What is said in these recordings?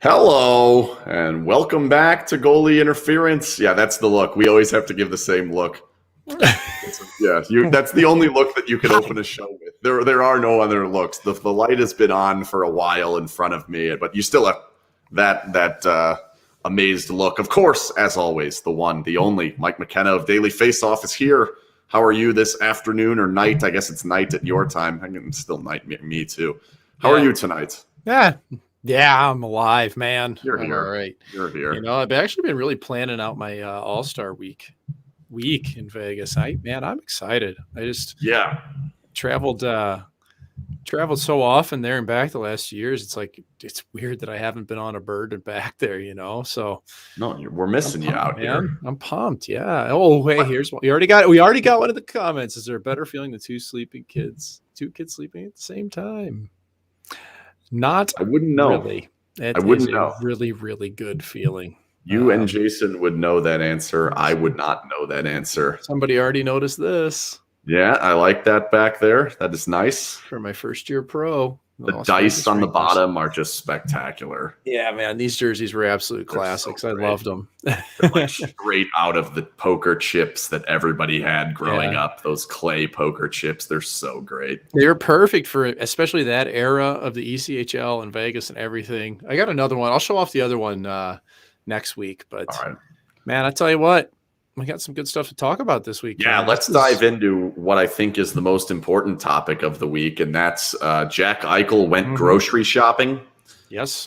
Hello, and welcome back to Goalie Interference. Yeah, that's the look. We always have to give the same look. That's the only look that you can open a show with. There are no other looks. The light has been on for a while in front of me, but you still have that amazed look. Of course, as always, the one, the only, Mike McKenna of Daily Faceoff is here. How are you this afternoon or night? I guess it's night at your time. It's still night, me too. How are you tonight? Yeah, I'm alive, man. You're here. All right. You're here. You know, I've actually been really planning out my All-Star week in Vegas. I'm excited. I just traveled so often there and back the last few years. It's like it's weird that I haven't been on a bird and back there, you know. So no, we're missing you out here. I'm pumped. Yeah. Oh, wait, here's one. We already got one of the comments. Is there a better feeling than two kids sleeping at the same time? Not I wouldn't know. Really. I wouldn't know. Really, really good feeling. You and Jason would know that answer. I would not know that answer. Somebody already noticed this. Yeah, I like that back there. That is nice. For my first year pro. The dice on the bottom are just spectacular. Yeah, man. These jerseys were absolute classics. So I loved them. They're like straight out of the poker chips that everybody had growing up. Those clay poker chips. They're so great. They were perfect for especially that era of the ECHL and Vegas and everything. I got another one. I'll show off the other one next week. But, man, I tell you what. We got some good stuff to talk about this week. Yeah, let's dive into what I think is the most important topic of the week, and that's Jack Eichel went grocery shopping. Yes.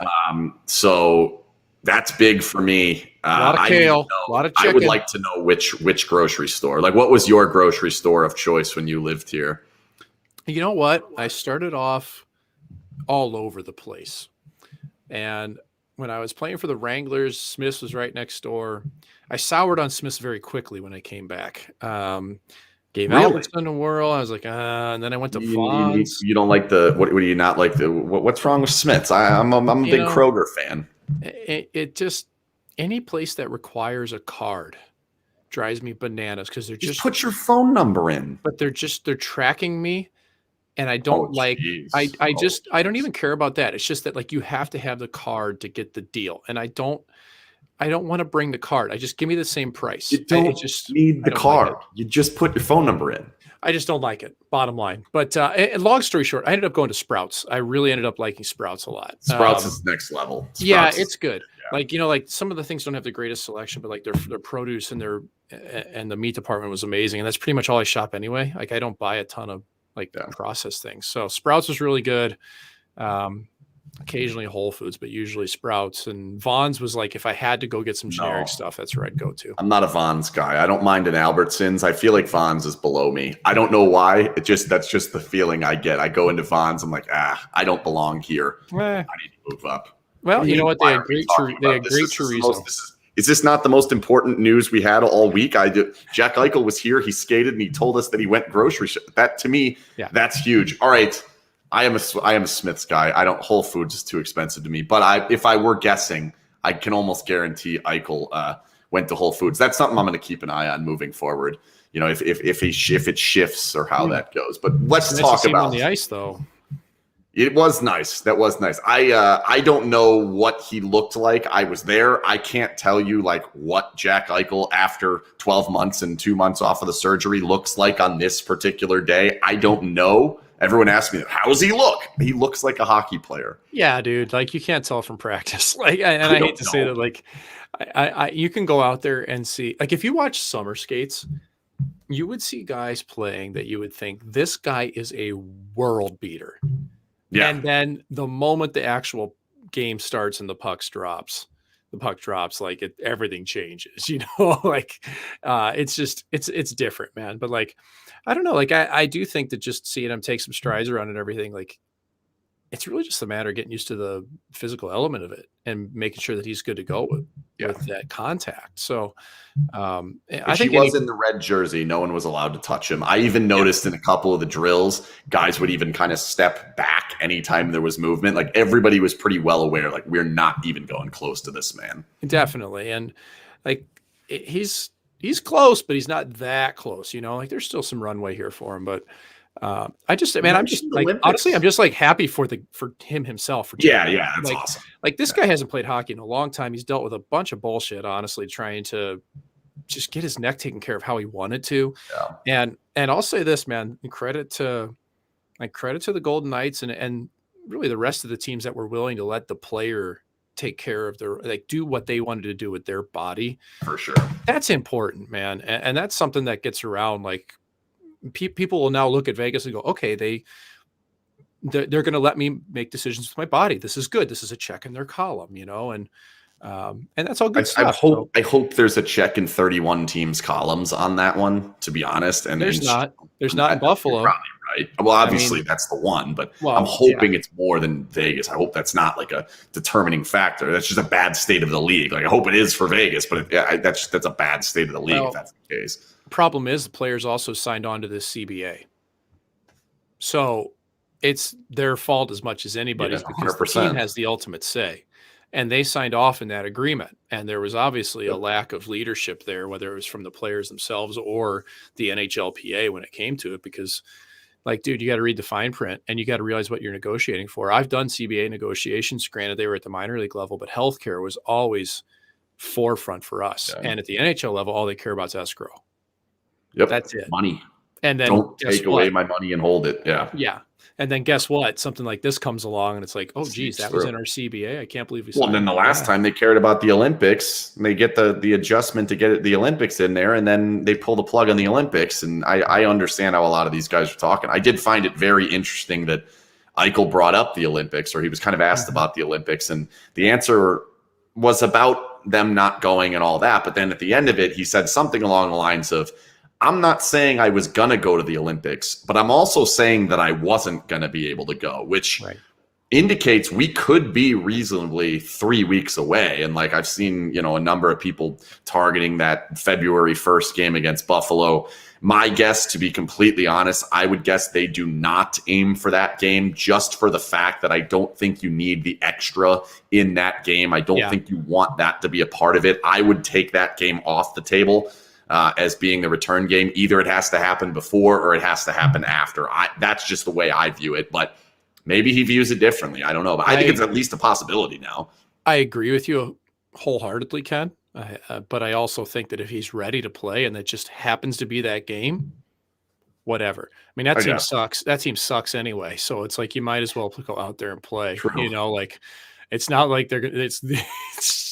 So that's big for me. A lot of kale, a lot of chicken. I would like to know which grocery store. Like, what was your grocery store of choice when you lived here? You know what? I started off all over the place. And when I was playing for the Wranglers, Smith's was right next door. I soured on Smith's very quickly when I came back. Gave Albertson a whirl. I was like, and then I went to Fonz. You don't like what do you not like? What's wrong with Smith's? I'm a big Kroger fan. It just, any place that requires a card drives me bananas because they're just put your phone number in. But they're tracking me. And I don't I don't even care about that. It's just that like you have to have the card to get the deal. And I don't want to bring the card. I just give me the same price. You don't need the card. You just put your phone number in. I just don't like it, bottom line. But long story short, I ended up going to Sprouts. I really ended up liking Sprouts a lot. Sprouts is next level. It's good. Yeah. Like, you know, like some of the things don't have the greatest selection, but like their produce and the meat department was amazing. And that's pretty much all I shop anyway. Like I don't buy a ton of processed things. So Sprouts was really good. Occasionally Whole Foods, but usually Sprouts. And Vons was like, if I had to go get some generic stuff, that's where I'd go to. I'm not a Vons guy. I don't mind an Albertsons. I feel like Vons is below me. I don't know why. That's just the feeling I get. I go into Vons. I'm like, I don't belong here. I need to move up. Well, you know what? They had great chorizo. Is this not the most important news we had all week? Jack Eichel was here. He skated and he told us that he went grocery shopping. That to me, that's huge. All right. I am a Smith's guy. Whole Foods is too expensive to me. But if I were guessing, I can almost guarantee Eichel went to Whole Foods. That's something I'm going to keep an eye on moving forward. You know, if it shifts or how that goes. But let's talk about on the ice though. It was nice. That was nice. I don't know what he looked like. I was there. I can't tell you like what Jack Eichel after 12 months and 2 months off of the surgery looks like on this particular day. I don't know. Everyone asks me, how does he look? He looks like a hockey player. Yeah, dude. Like you can't tell from practice. Like, and I hate to say that. Like, you can go out there and see. Like, if you watch summer skates, you would see guys playing that you would think this guy is a world beater. Yeah. And then the moment the actual game starts and the puck drops, like everything changes, you know, like it's just, it's different, man. But like, I don't know, like I do think that just seeing him take some strides around and everything, like it's really just a matter of getting used to the physical element of it and making sure that he's good to go with that contact. So I think he was in the red jersey. No one was allowed to touch him. I even noticed in a couple of the drills, guys would even kind of step back anytime there was movement. Like everybody was pretty well aware, like we're not even going close to this man. Definitely. And like he's close, but he's not that close, like there's still some runway here for him. But I'm just like, honestly, I'm just like happy for him himself. That's like, awesome. Like this guy hasn't played hockey in a long time. He's dealt with a bunch of bullshit, honestly, trying to just get his neck taken care of how he wanted to. Yeah. And I'll say this, man, credit to the Golden Knights and really the rest of the teams that were willing to let the player take care of do what they wanted to do with their body. For sure. That's important, man. And that's something that gets around. Like people will now look at Vegas and go, okay, they're going to let me make decisions with my body. This is good. This is a check in their column, and that's all good stuff. I hope there's a check in 31 teams columns on that one, to be honest. And there's not in Buffalo. Right. Well, obviously that's the one, but I'm hoping it's more than Vegas. I hope that's not like a determining factor. That's just a bad state of the league. Like I hope it is for Vegas, but that's a bad state of the league if that's the case. Problem is the players also signed on to this CBA. So it's their fault as much as anybody's because 100%. The team has the ultimate say. And they signed off in that agreement. And there was obviously a lack of leadership there, whether it was from the players themselves or the NHLPA when it came to it, because like, dude, you got to read the fine print and you got to realize what you're negotiating for. I've done CBA negotiations. Granted, they were at the minor league level, but healthcare was always forefront for us. Yeah. And at the NHL level, all they care about is escrow. Yep. That's it. Money. And then don't take away my money and hold it. Yeah. Yeah. And then guess what? Something like this comes along and it's like, oh, geez, that was in our CBA. I can't believe we saw and then the last time they cared about the Olympics, they get the adjustment to get the Olympics in there, and then they pull the plug on the Olympics. And I understand how a lot of these guys are talking. I did find it very interesting that Eichel brought up the Olympics, or he was kind of asked about the Olympics, and the answer was about them not going and all that. But then at the end of it, he said something along the lines of, I'm not saying I was going to go to the Olympics, but I'm also saying that I wasn't going to be able to go, which indicates we could be reasonably 3 weeks away. And like I've seen, a number of people targeting that February 1st game against Buffalo. My guess, to be completely honest, I would guess they do not aim for that game, just for the fact that I don't think you need the extra in that game. I don't think you want that to be a part of it. I would take that game off the table. As being the return game. Either it has to happen before or it has to happen after. That's just the way I view it, but maybe he views it differently. I don't know, but I think it's at least a possibility now. I agree with you wholeheartedly, Ken, but I also think that if he's ready to play and that just happens to be that game, whatever. I mean, that team sucks. That team sucks anyway, so it's like you might as well go out there and play. True. Like it's not like it's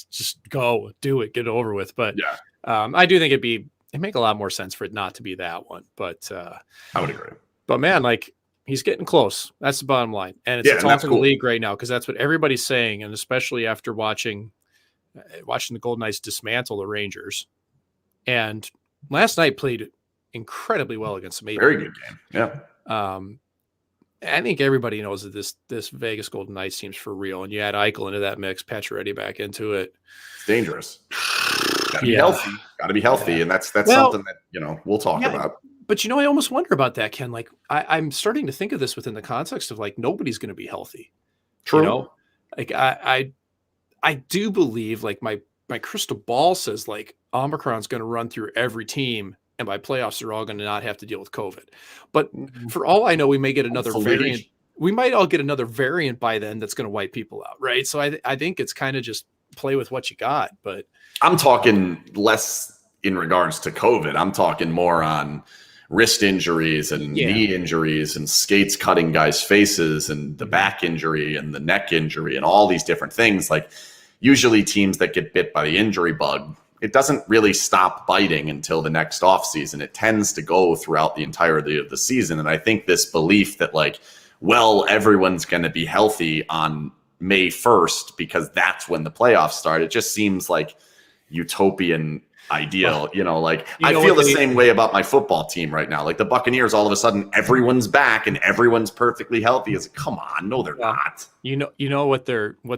just go, do it, get it over with, but I do think it'd make a lot more sense for it not to be that one, but I would agree. But man, like he's getting close. That's the bottom line, and it's talk in the league right now because that's what everybody's saying, and especially after watching the Golden Knights dismantle the Rangers, and last night played incredibly well against the Maple. Very good game. Yeah. I think everybody knows that this Vegas Golden Knights team's for real, and you add Eichel into that mix, Pacioretty back into it. It's dangerous. Got to be healthy. Got to be healthy, and that's something that we'll talk about. But I almost wonder about that, Ken. Like I'm starting to think of this within the context of like nobody's going to be healthy. True. Like I do believe like my crystal ball says like Omicron's going to run through every team, and by playoffs they're all going to not have to deal with COVID. But for all I know, we may get another variant. We might all get another variant by then that's going to wipe people out, right? So I think it's kind of just play with what you got. But I'm talking less in regards to COVID. I'm talking more on wrist injuries and knee injuries and skates cutting guys' faces and the back injury and the neck injury and all these different things. Like usually teams that get bit by the injury bug, it doesn't really stop biting until the next offseason. It tends to go throughout the entirety of the season. And I think this belief that everyone's going to be healthy on May 1st because that's when the playoffs start. It just seems like utopian ideal, I feel the same way about my football team right now. Like the Buccaneers, all of a sudden everyone's back and everyone's perfectly healthy. It's come on, no, they're not. What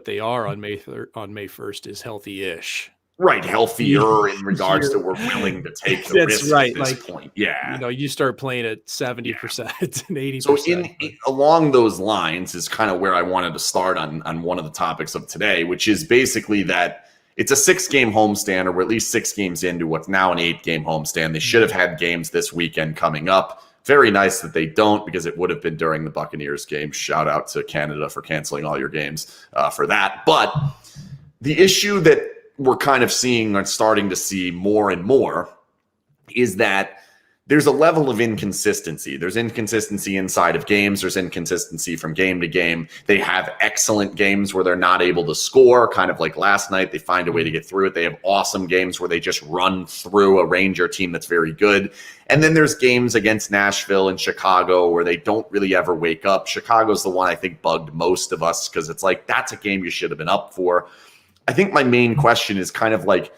they are on May 1st is healthy-ish. right, healthier in regards to we're willing to take the risk at this point. Yeah. You start playing at 70% and 80%. So along those lines is kind of where I wanted to start on one of the topics of today, which is basically that it's a 6-game homestand, or we're at least 6 games into what's now an 8-game homestand. They should have had games this weekend coming up. Very nice that they don't, because it would have been during the Buccaneers game. Shout out to Canada for canceling all your games for that. But the issue that we're kind of seeing and starting to see more and more is that there's a level of inconsistency. There's inconsistency inside of games. There's inconsistency from game to game. They have excellent games where they're not able to score, kind of like last night. They find a way to get through it. They have awesome games where they just run through a Ranger team that's very good. And then there's games against Nashville and Chicago where they don't really ever wake up. Chicago's the one I think bugged most of us, because it's like, that's a game you should have been up for. I think my main question is kind of like,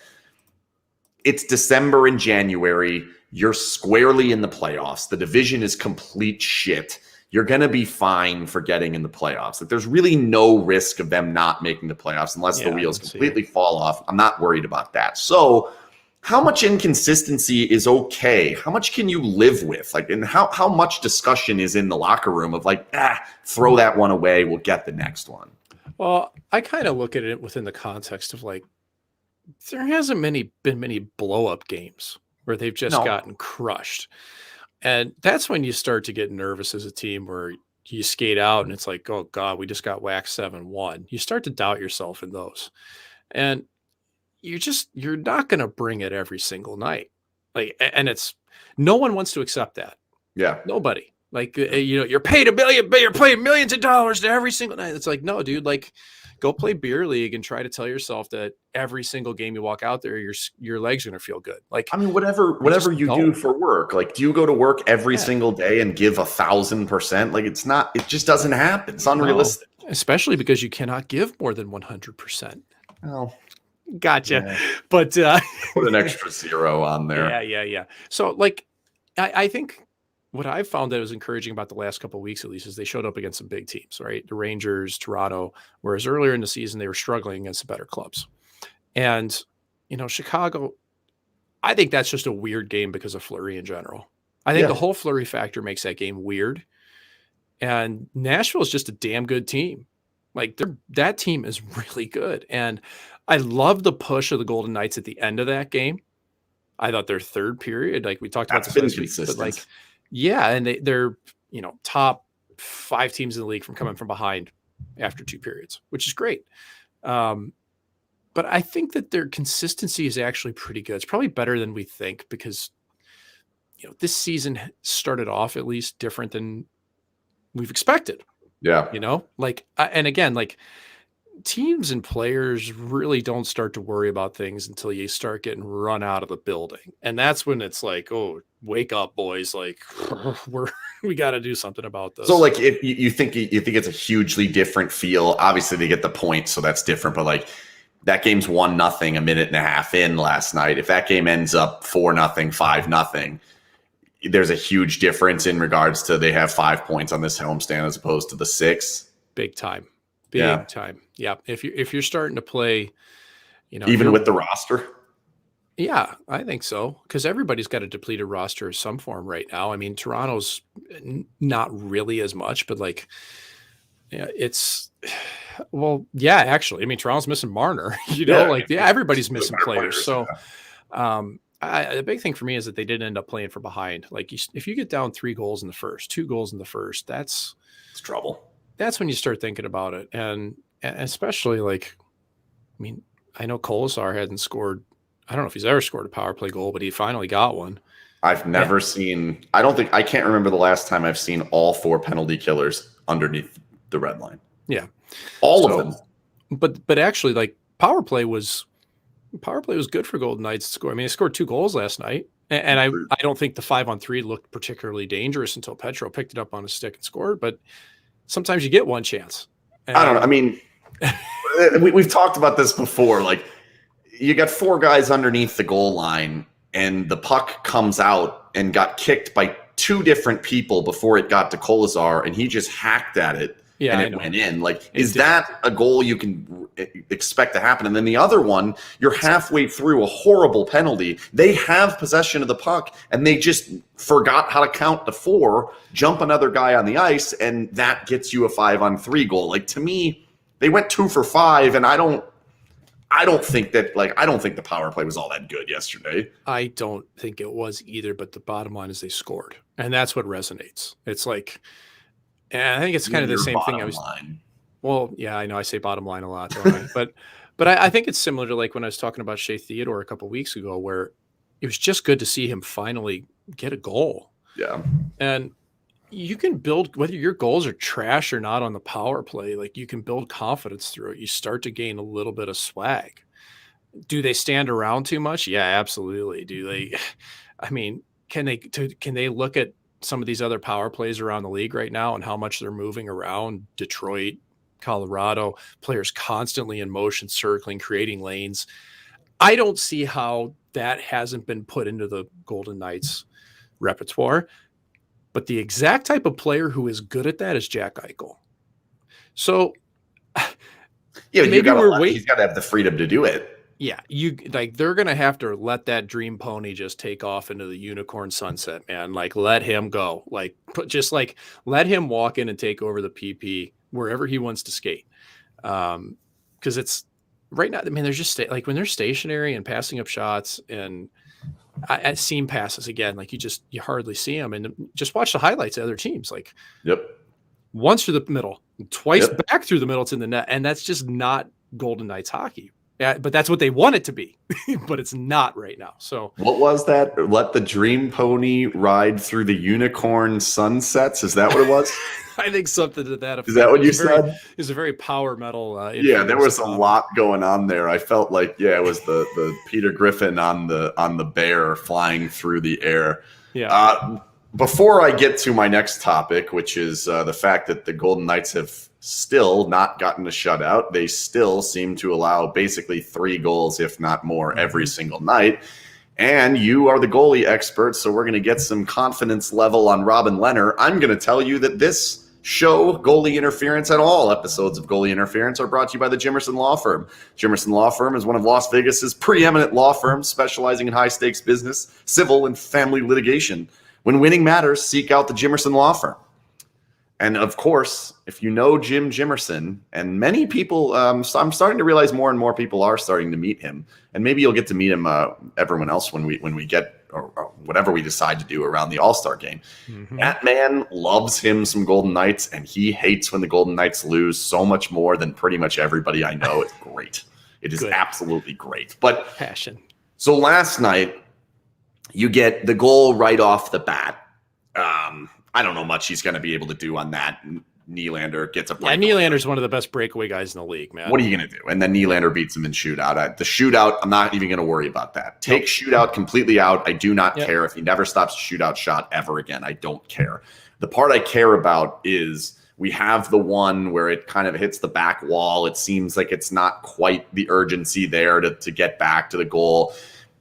it's December and January. You're squarely in the playoffs. The division is complete shit. You're going to be fine for getting in the playoffs. Like, there's really no risk of them not making the playoffs unless the wheels completely fall off. I'm not worried about that. So how much inconsistency is okay? How much can you live with? Like, and how much discussion is in the locker room of like, throw that one away. We'll get the next one. Well, I kind of look at it within the context of like, there hasn't been many blow-up games where they've just gotten crushed. And that's when you start to get nervous as a team, where you skate out and it's like, oh God, we just got waxed 7-1. You start to doubt yourself in those. And you're not going to bring it every single night. Like, and no one wants to accept that. Yeah. Nobody. Like, you're paid $1 million, but you're paying millions of dollars to every single night. It's like, no, dude, like, go play beer league and try to tell yourself that every single game you walk out there, your legs are going to feel good. Like, I mean, whatever you do for work, like, do you go to work every single day and give 1,000%? Like, it just doesn't happen. It's unrealistic. No, especially because you cannot give more than 100%. Oh, gotcha. Yeah. But put an extra 0 on there. Yeah. So like, I think what I've found that was encouraging about the last couple of weeks, at least, is they showed up against some big teams, right? The Rangers, Toronto, whereas earlier in the season, they were struggling against the better clubs. And, Chicago, I think that's just a weird game because of Fleury in general. I think the whole Fleury factor makes that game weird. And Nashville is just a damn good team. Like, that team is really good. And I love the push of the Golden Knights at the end of that game. I thought their third period, like we talked about this last week, but like, and they're top 5 teams in the league from coming from behind after 2 periods, which is great. But I think that their consistency is actually pretty good. It's probably better than we think, because this season started off at least different than we've expected. Yeah. Like, and again, like, teams and players really don't start to worry about things until you start getting run out of the building. And that's when it's like, oh, wake up, boys. Like, we got to do something about this. So like, if you think it's a hugely different feel, obviously they get the point, so that's different. But like, that game's 1-0 a minute and a half in last night. If that game ends up 4-0, 5-0, there's a huge difference in regards to they have 5 points on this homestand as opposed to the 6. Big time. Big time. Yeah. If you're starting to play, even with the roster. Yeah, I think so. Because everybody's got a depleted roster of some form right now. I mean, Toronto's not really as much, but like, actually, I mean, Toronto's missing Marner, everybody's missing players. So, the big thing for me is that they didn't end up playing from behind. Like, if you get down 3 goals in the first, 2 goals in the first, it's trouble. That's when you start thinking about it. And especially, like, I mean, I know Colasar hadn't scored. I don't know if he's ever scored a power play goal, but he finally got one. I've never seen, I can't remember the last time I've seen all 4 penalty killers underneath the red line. Yeah. All of them. But actually, like, power play was good for Golden Knights to score. I mean, they scored 2 goals last night. And I don't think the 5-on-3 looked particularly dangerous until Petro picked it up on a stick and scored. But sometimes you get one chance. I don't know. I mean, we've talked about this before. Like, you got 4 guys underneath the goal line, and the puck comes out and got kicked by 2 different people before it got to Colasar, and he just hacked at it. Yeah, and it went in. Like, is that a goal you can expect to happen? And then the other one, you're halfway through a horrible penalty. They have possession of the puck, and they just forgot how to count to 4, jump another guy on the ice, and that gets you a 5-on-3 goal. Like, to me, they went 2 for 5, and I don't think the power play was all that good yesterday. I don't think it was either, but the bottom line is they scored, and that's what resonates. It's like, and I think it's kind of the same thing. Well, yeah, I know I say bottom line a lot, don't I? But I think it's similar to like when I was talking about Shea Theodore a couple of weeks ago, where it was just good to see him finally get a goal. Yeah. And you can build, whether your goals are trash or not on the power play, like you can build confidence through it. You start to gain a little bit of swag. Do they stand around too much? Yeah, absolutely. Do they? I mean, can they look at some of these other power plays around the league right now and how much they're moving around? Detroit, Colorado, players constantly in motion, circling, creating lanes. I don't see how that hasn't been put into the Golden Knights repertoire. But the exact type of player who is good at that is Jack Eichel. So, yeah, he's got to have the freedom to do it. Yeah, they're gonna have to let that dream pony just take off into the unicorn sunset, man. Like, let him go. Like, let him walk in and take over the PP wherever he wants to skate. Because it's right now. I mean, they're just like when they're stationary and passing up shots and at seam passes again. Like you hardly see them, and just watch the highlights of other teams. Like, once through the middle, twice back through the middle to the net, and that's just not Golden Knights hockey. Yeah, but that's what they want it to be, but it's not right now. So what was that? Let the dream pony ride through the unicorn sunsets. Is that what it was? I think something to that effect. Is that what you said? It's a very power metal. Yeah, there was a lot going on there. I felt like, it was the Peter Griffin on the bear flying through the air. Yeah. Before I get to my next topic, which is the fact that the Golden Knights have still not gotten a shutout. They still seem to allow basically 3 goals, if not more, every single night. And you are the goalie expert, so we're going to get some confidence level on Robin Lehner. I'm going to tell you that this show, Goalie Interference, and all episodes of Goalie Interference are brought to you by the Jimerson Law Firm. Jimerson Law Firm is one of Las Vegas's preeminent law firms specializing in high-stakes business, civil, and family litigation. When winning matters, seek out the Jimerson Law Firm. And of course, if you know Jim Jimerson, and many people, I'm starting to realize more and more people are starting to meet him, and maybe you'll get to meet him, everyone else when we get or whatever we decide to do around the All-Star game. Mm-hmm. That man loves him some Golden Knights, and he hates when the Golden Knights lose so much more than pretty much everybody I know. It's great. It is absolutely great. But passion. So last night, you get the goal right off the bat. I don't know much he's going to be able to do on that. Nylander gets a breakaway. Yeah, Nylander's one of the best breakaway guys in the league, man. What are you going to do? And then Nylander beats him in shootout. The shootout, I'm not even going to worry about that. Take shootout completely out. I do not care if he never stops a shootout shot ever again. I don't care. The part I care about is we have the one where it kind of hits the back wall. It seems like it's not quite the urgency there to get back to the goal.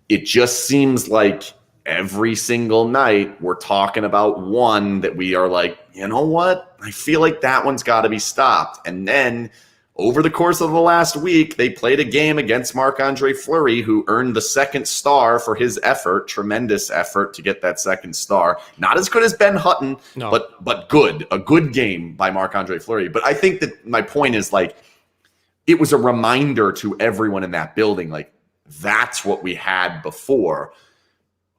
It just seems like every single night we're talking about one that we are like, you know what? I feel like that one's got to be stopped. And then over the course of the last week, they played a game against Marc-Andre Fleury, who earned the 2nd star for his effort, tremendous effort to get that 2nd star. Not as good as Ben Hutton, but good. A good game by Marc-Andre Fleury. But I think that my point is, like, it was a reminder to everyone in that building, like, that's what we had before.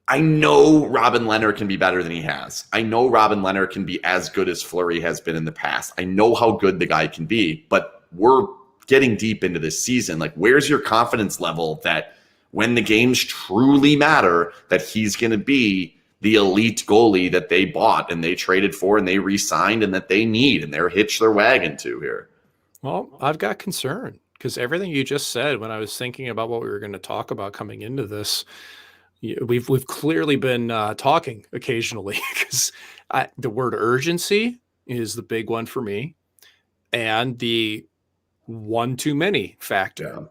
I know Robin Lehner can be better than he has. I know Robin Lehner can be as good as Fleury has been in the past. I know how good the guy can be, but we're getting deep into this season. Like, where's your confidence level that when the games truly matter, that he's going to be the elite goalie that they bought and they traded for and they re-signed and that they need and they're hitched their wagon to here? Well, I've got concern because everything you just said when I was thinking about what we were going to talk about coming into this, we've clearly been talking occasionally because the word urgency is the big one for me, and the one too many factor. Yeah.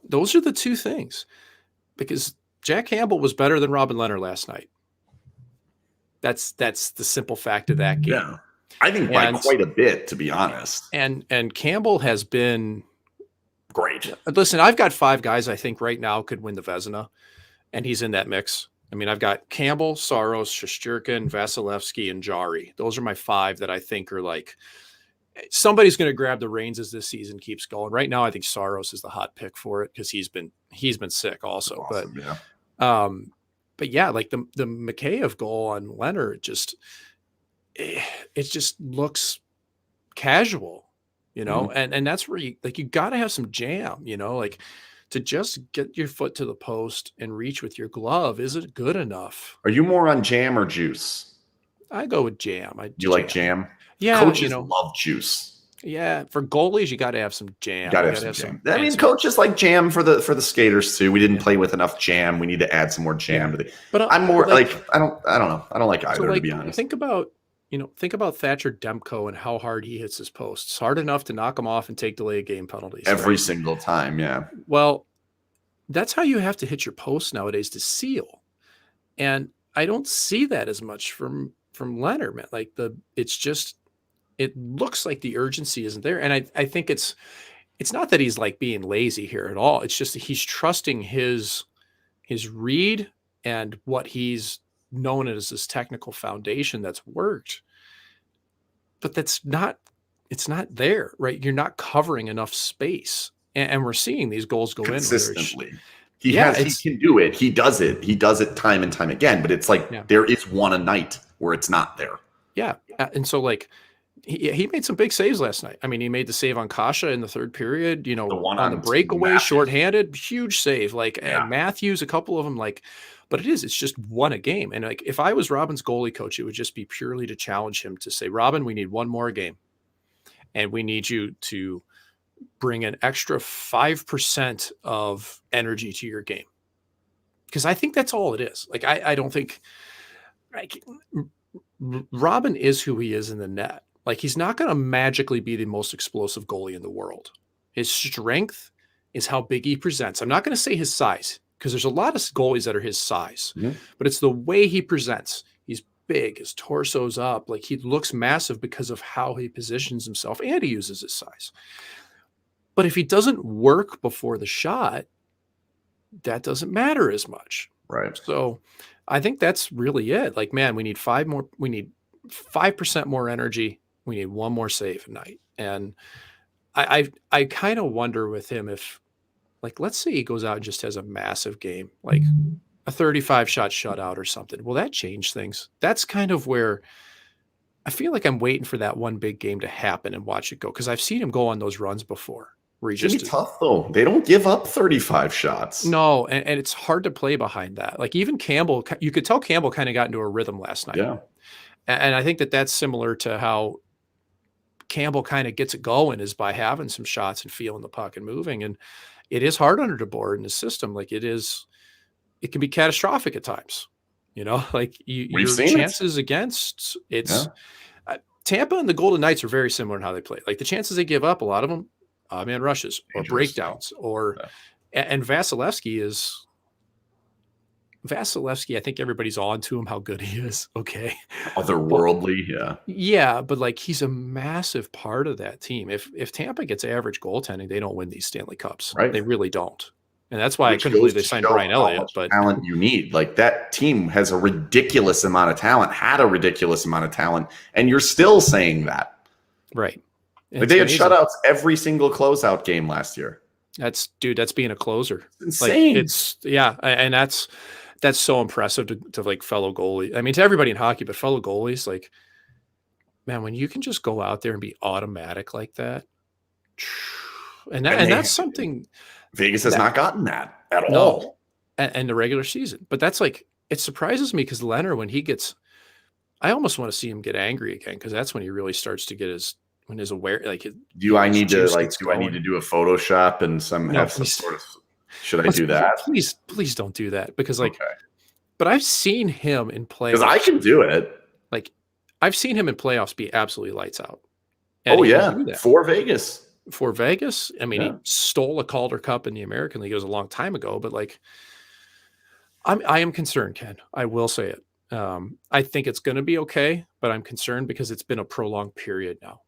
Those are the two things, because Jack Campbell was better than Robin Lehner last night. That's the simple fact of that game. Yeah. I think by quite a bit, to be honest. And Campbell has been great. Listen, I've got 5 guys I think right now could win the Vezina, and he's in that mix. I mean, I've got Campbell, Saros, Shesterkin, Vasilevsky, and Jari. Those are my 5 that I think are like somebody's going to grab the reins as this season keeps going. Right now, I think Saros is the hot pick for it because he's been sick also. Awesome, but yeah, like the Mikheyev goal on Lehner, it just looks casual, you know, and that's where you got to have some jam, you know, like to just get your foot to the post and reach with your glove. Is it good enough? Are you more on jam or juice? I go with jam. You like jam? Yeah. Coaches love juice. Yeah. For goalies, you got to have some jam. Got to have some jam. I mean, coaches like jam for the skaters too. We didn't play with enough jam. We need to add some more jam. Yeah. But I'm more I don't know. I don't like either, to be honest. Think about Thatcher Demko and how hard he hits his posts. It's hard enough to knock him off and take delay of game penalties. Every single time, yeah. Well, that's how you have to hit your post nowadays to seal. And I don't see that as much from Lehner, man. Like it looks like the urgency isn't there. And I think it's not that he's like being lazy here at all. It's just that he's trusting his read and what he's known as this technical foundation that's worked, but it's not there, right? You're not covering enough space, and we're seeing these goals go consistently. He can do it. He does it time and time again, but it's like there is one a night where it's not there. Yeah. And so like he made some big saves last night. I mean, he made the save on Kasha in the 3rd period, you know, on the breakaway, shorthanded, huge save, and Matthews, a couple of them, but it's just one a game. And like, if I was Robin's goalie coach, it would just be purely to challenge him to say, Robin, we need one more game. And we need you to bring an extra 5% of energy to your game. Because I think that's all it is. Like, I don't think Robin is who he is in the net. Like, he's not going to magically be the most explosive goalie in the world. His strength is how big he presents. I'm not going to say his size, because there's a lot of goalies that are his size, but it's the way he presents. He's big, his torso's up, like he looks massive because of how he positions himself, and he uses his size. But if he doesn't work before the shot, that doesn't matter as much. Right. So I think that's really it. Like, man, we need 5% more energy. We need one more save a night. And I kind of wonder with him if, like, let's say he goes out and just has a massive game, like a 35-shot shutout or something. Will that change things? That's kind of where I feel like I'm waiting for that one big game to happen and watch it go, because I've seen him go on those runs before. It's going to be tough, though. They don't give up 35 shots. No, and it's hard to play behind that. Like, even Campbell, you could tell Campbell kind of got into a rhythm last night. Yeah. And I think that's similar to how Campbell kind of gets it going, is by having some shots and feeling the puck and moving. And it is hard under the board in the system. Like, it can be catastrophic at times, you know, like your chances against Tampa and the Golden Knights are very similar in how they play. Like, the chances they give up, a lot of them, man rushes or breakdowns and Vasilevsky, I think everybody's on to him, how good he is. Okay. Otherworldly. Yeah. Yeah. But like, he's a massive part of that team. If Tampa gets average goaltending, they don't win these Stanley Cups. Right. They really don't. And that's why I couldn't believe they signed Brian Elliott. But talent you need, like, that team has a ridiculous amount of talent, had a ridiculous amount of talent, and you're still saying that. Right. Like, they had shutouts every single closeout game last year. That's being a closer. It's insane. Like, and that's so impressive to like fellow goalies. I mean, to everybody in hockey, but fellow goalies, like, man, when you can just go out there and be automatic like that, and that's something Vegas has not gotten that at all. And the regular season. But that's like, it surprises me, because Lehner, when he gets, I almost want to see him get angry again, because that's when he really starts to get his aware. Like, do I need to do a Photoshop and have some sort of? Should I do that? Please don't do that, because but I've seen him in playoffs. Because I can do it. Like, I've seen him in playoffs be absolutely lights out. And for Vegas. For Vegas, I mean, he stole a Calder Cup in the American League. It was a long time ago, but like, I am concerned, Ken. I will say it. I think it's going to be okay, but I'm concerned because it's been a prolonged period now.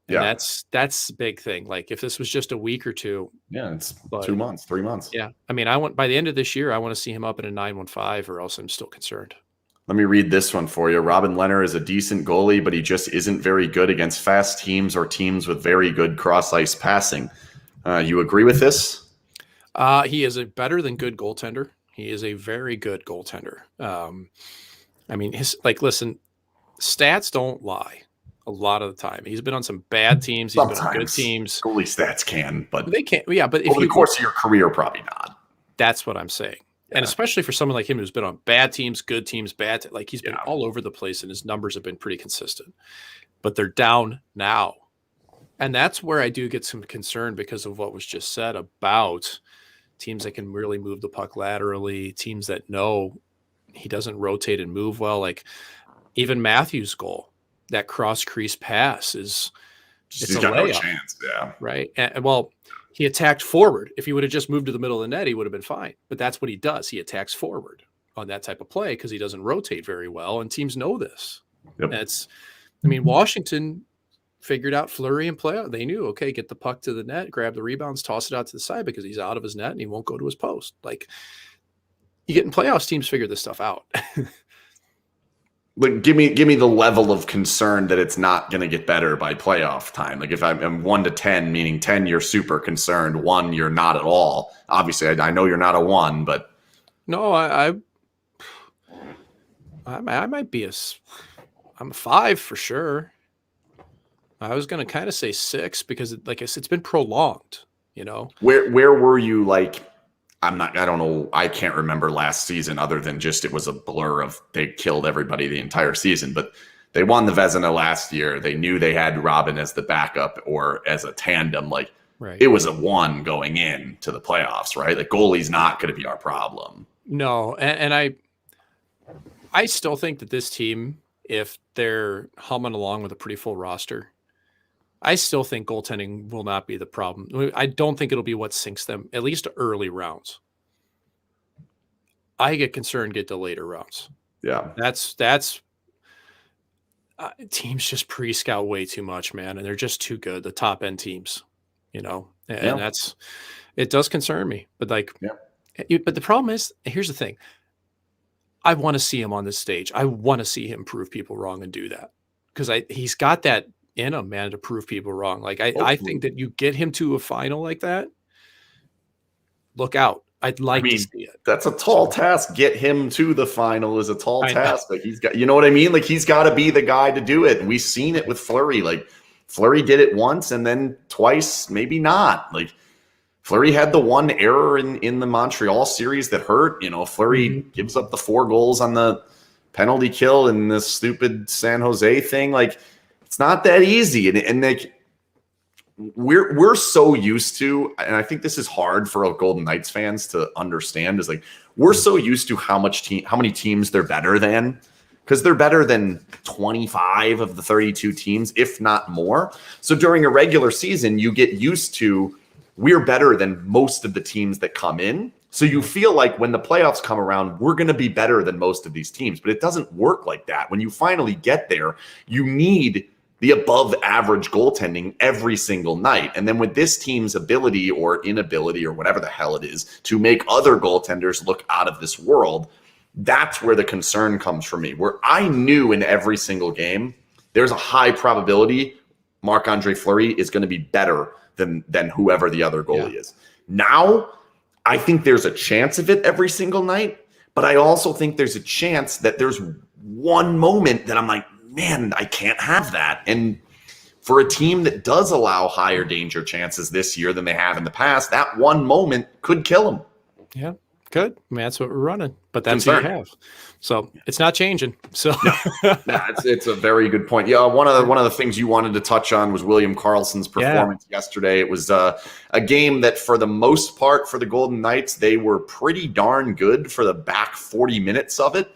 And that's the big thing. Like if this was just a week or two. Yeah, it's 2 months, 3 months. Yeah. I mean, by the end of this year, I want to see him up in a 9.15 or else I'm still concerned. Let me read this one for you. Robin Lehner is a decent goalie, but he just isn't very good against fast teams or teams with very good cross-ice passing. You agree with this? He is a better than good goaltender. He is a very good goaltender. I mean, listen, stats don't lie a lot of the time. He's been on some bad teams. He's been on good teams. Goalie stats can, but they can't. Yeah, but over the course of your career, probably not. That's what I'm saying. Yeah. And especially for someone like him who's been on bad teams, good teams, like he's been all over the place and his numbers have been pretty consistent. But they're down now. And that's where I do get some concern because of what was just said about teams that can really move the puck laterally, teams that know he doesn't rotate and move well. Like even Matthews' goal, that cross crease pass it's he's got no chance. Yeah. Right. And well, he attacked forward. If he would have just moved to the middle of the net, he would have been fine. But that's what he does. He attacks forward on that type of play because he doesn't rotate very well. And teams know this. Yep. Washington figured out Fleury and play out. They knew, okay, get the puck to the net, grab the rebounds, toss it out to the side because he's out of his net and he won't go to his post. Like you get in playoffs, teams figure this stuff out. Like give me the level of concern that it's not going to get better by playoff time. Like if I'm 1 to 10, meaning 10 you're super concerned, 1 you're not at all. Obviously, I know you're not a 1, but no, I might be I'm a 5 for sure. I was going to kind of say 6 because, like I said, it's been prolonged. You know, where were you? Like I don't know. I can't remember last season other than just it was a blur of they killed everybody the entire season. But they won the Vezina last year. They knew they had Robin as the backup or as a tandem. Like It was a 1 going in to the playoffs, right? Like goalie's not going to be our problem. No, and I still think that this team, if they're humming along with a pretty full roster, I still think goaltending will not be the problem. I don't think it'll be what sinks them, at least early rounds. I get concerned get to later rounds. Yeah. That's teams just pre-scout way too much, man. And they're just too good. The top end teams, and it does concern me, but but the problem is, here's the thing. I want to see him on this stage. I want to see him prove people wrong and do that because he's got that in him, man, to prove people wrong. Like I think that you get him to a final like that, look out. I'd like to see it. That's a tall task. Get him to the final is a tall task. Like he's got, you know what I mean? Like he's got to be the guy to do it. And we've seen it with Fleury. Like Fleury did it once and then twice, maybe not. Like Fleury had the one error in the Montreal series that hurt. Fleury gives up the 4 goals on the penalty kill and this stupid San Jose thing. Like it's not that easy. And like we're so used to, and I think this is hard for Golden Knights fans to understand, is like we're so used to how many teams they're better than, because they're better than 25 of the 32 teams, if not more. So during a regular season, you get used to we're better than most of the teams that come in. So you feel like when the playoffs come around, we're going to be better than most of these teams. But it doesn't work like that. When you finally get there, you need the above average goaltending every single night. And then with this team's ability or inability or whatever the hell it is to make other goaltenders look out of this world, that's where the concern comes for me, where I knew in every single game, there's a high probability Marc-Andre Fleury is going to be better than whoever the other goalie is. Now, I think there's a chance of it every single night, but I also think there's a chance that there's one moment that I'm like, man, I can't have that. And for a team that does allow higher danger chances this year than they have in the past, that one moment could kill them. Yeah, could. I mean, that's what we're running, but that's what you have. So it's not changing. So it's a very good point. Yeah, one of the things you wanted to touch on was William Karlsson's performance yesterday. It was a game that, for the most part, for the Golden Knights, they were pretty darn good for the back 40 minutes of it.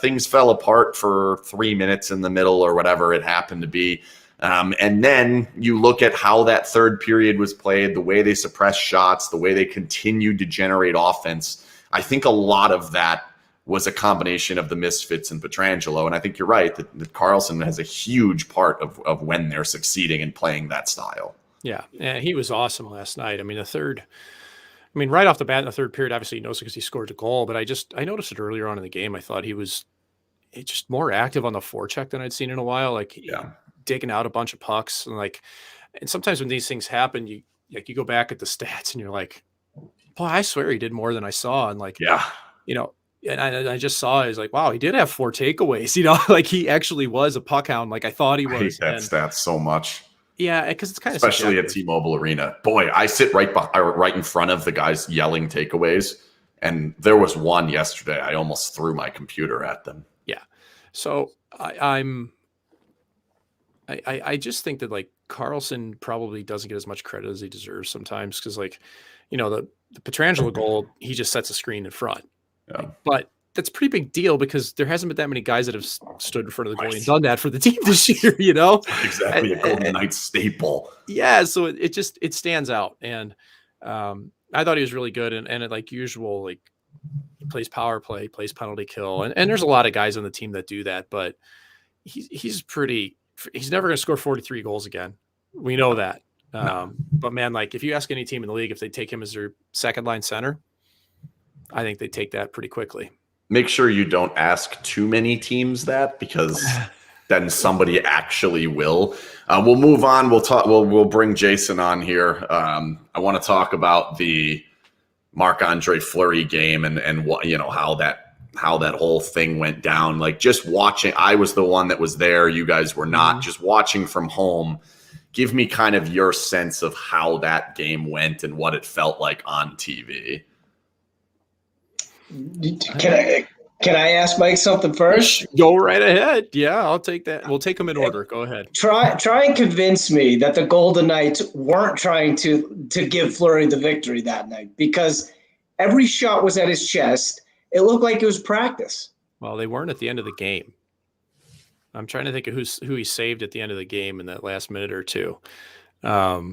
Things fell apart for 3 minutes in the middle or whatever it happened to be. And then you look at how that third period was played, the way they suppressed shots, the way they continued to generate offense. I think a lot of that was a combination of the misfits and Pietrangelo. And I think you're right that Karlsson has a huge part of when they're succeeding and playing that style. Yeah, and he was awesome last night. I mean, right off the bat in the third period, obviously he knows because he scored a goal, but I noticed it earlier on in the game. I thought he was just more active on the forecheck than I'd seen in a while. Like digging out a bunch of pucks and sometimes when these things happen, you go back at the stats and you're like, boy, I swear he did more than I saw. And and I just saw it. I was like, wow, he did have 4 takeaways, like he actually was a puck hound. Like I thought he was. I hate that stat so much. Yeah, because it's kind of especially at T-Mobile Arena. Boy, I sit right in front of the guys yelling takeaways, and there was one yesterday. I almost threw my computer at them. Yeah, so I just think that like Karlsson probably doesn't get as much credit as he deserves sometimes because the Pietrangelo goal, he just sets a screen in front, but that's a pretty big deal because there hasn't been that many guys that have stood in front of the goalie and done that for the team this year, Exactly. A Golden Knights staple. Yeah. So it stands out. And I thought he was really good. And like usual, like he plays power play, plays penalty kill. And there's a lot of guys on the team that do that, but he's never going to score 43 goals again. We know that. But man, like if you ask any team in the league, if they take him as their second line center, I think they take that pretty quickly. Make sure you don't ask too many teams that because then somebody actually will. We'll move on. We'll talk. We'll bring Jason on here. I want to talk about the Marc-Andre Fleury game and what how that whole thing went down. Like just watching, I was the one that was there. You guys were not. Just watching from home. Give me kind of your sense of how that game went and what it felt like on TV. Can I ask Mike something first? Go right ahead. Yeah, I'll take that. We'll take them in order. Go ahead. Try and convince me that the Golden Knights weren't trying to give Fleury the victory that night because every shot was at his chest. It looked like it was practice. Well, they weren't at the end of the game. I'm trying to think of who he saved at the end of the game in that last minute or two. I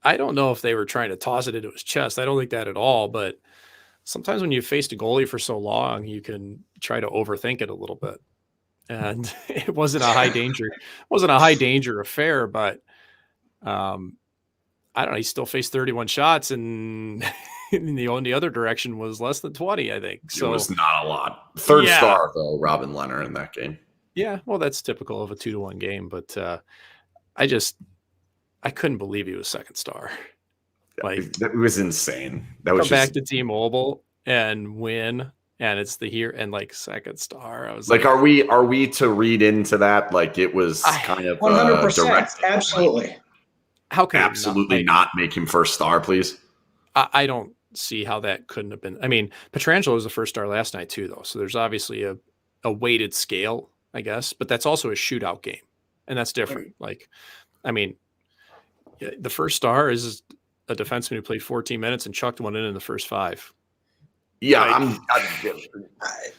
don't know if they were trying to toss it into his chest. I don't think that at all, but sometimes when you've faced a goalie for so long, you can try to overthink it a little bit. And it wasn't a high danger affair, but I don't know. He still faced 31 shots and in the other direction was less than 20, I think. So it was not a lot. Third star though, Robin Lehner in that game. Yeah. Well, that's typical of a 2-1 game, but I couldn't believe he was second star. Like that was insane. That was back to T-Mobile and win, and it's the here and like second star. I was like, are we to read into that? Like it was kind of 100%. Absolutely. How can absolutely not make him first star, please? I don't see how that couldn't have been. I mean, Pietrangelo was the first star last night too, though. So there's obviously a weighted scale, I guess, but that's also a shootout game, and that's different. Like, I mean, the first star is a defenseman who played 14 minutes and chucked one in the first 5. Yeah,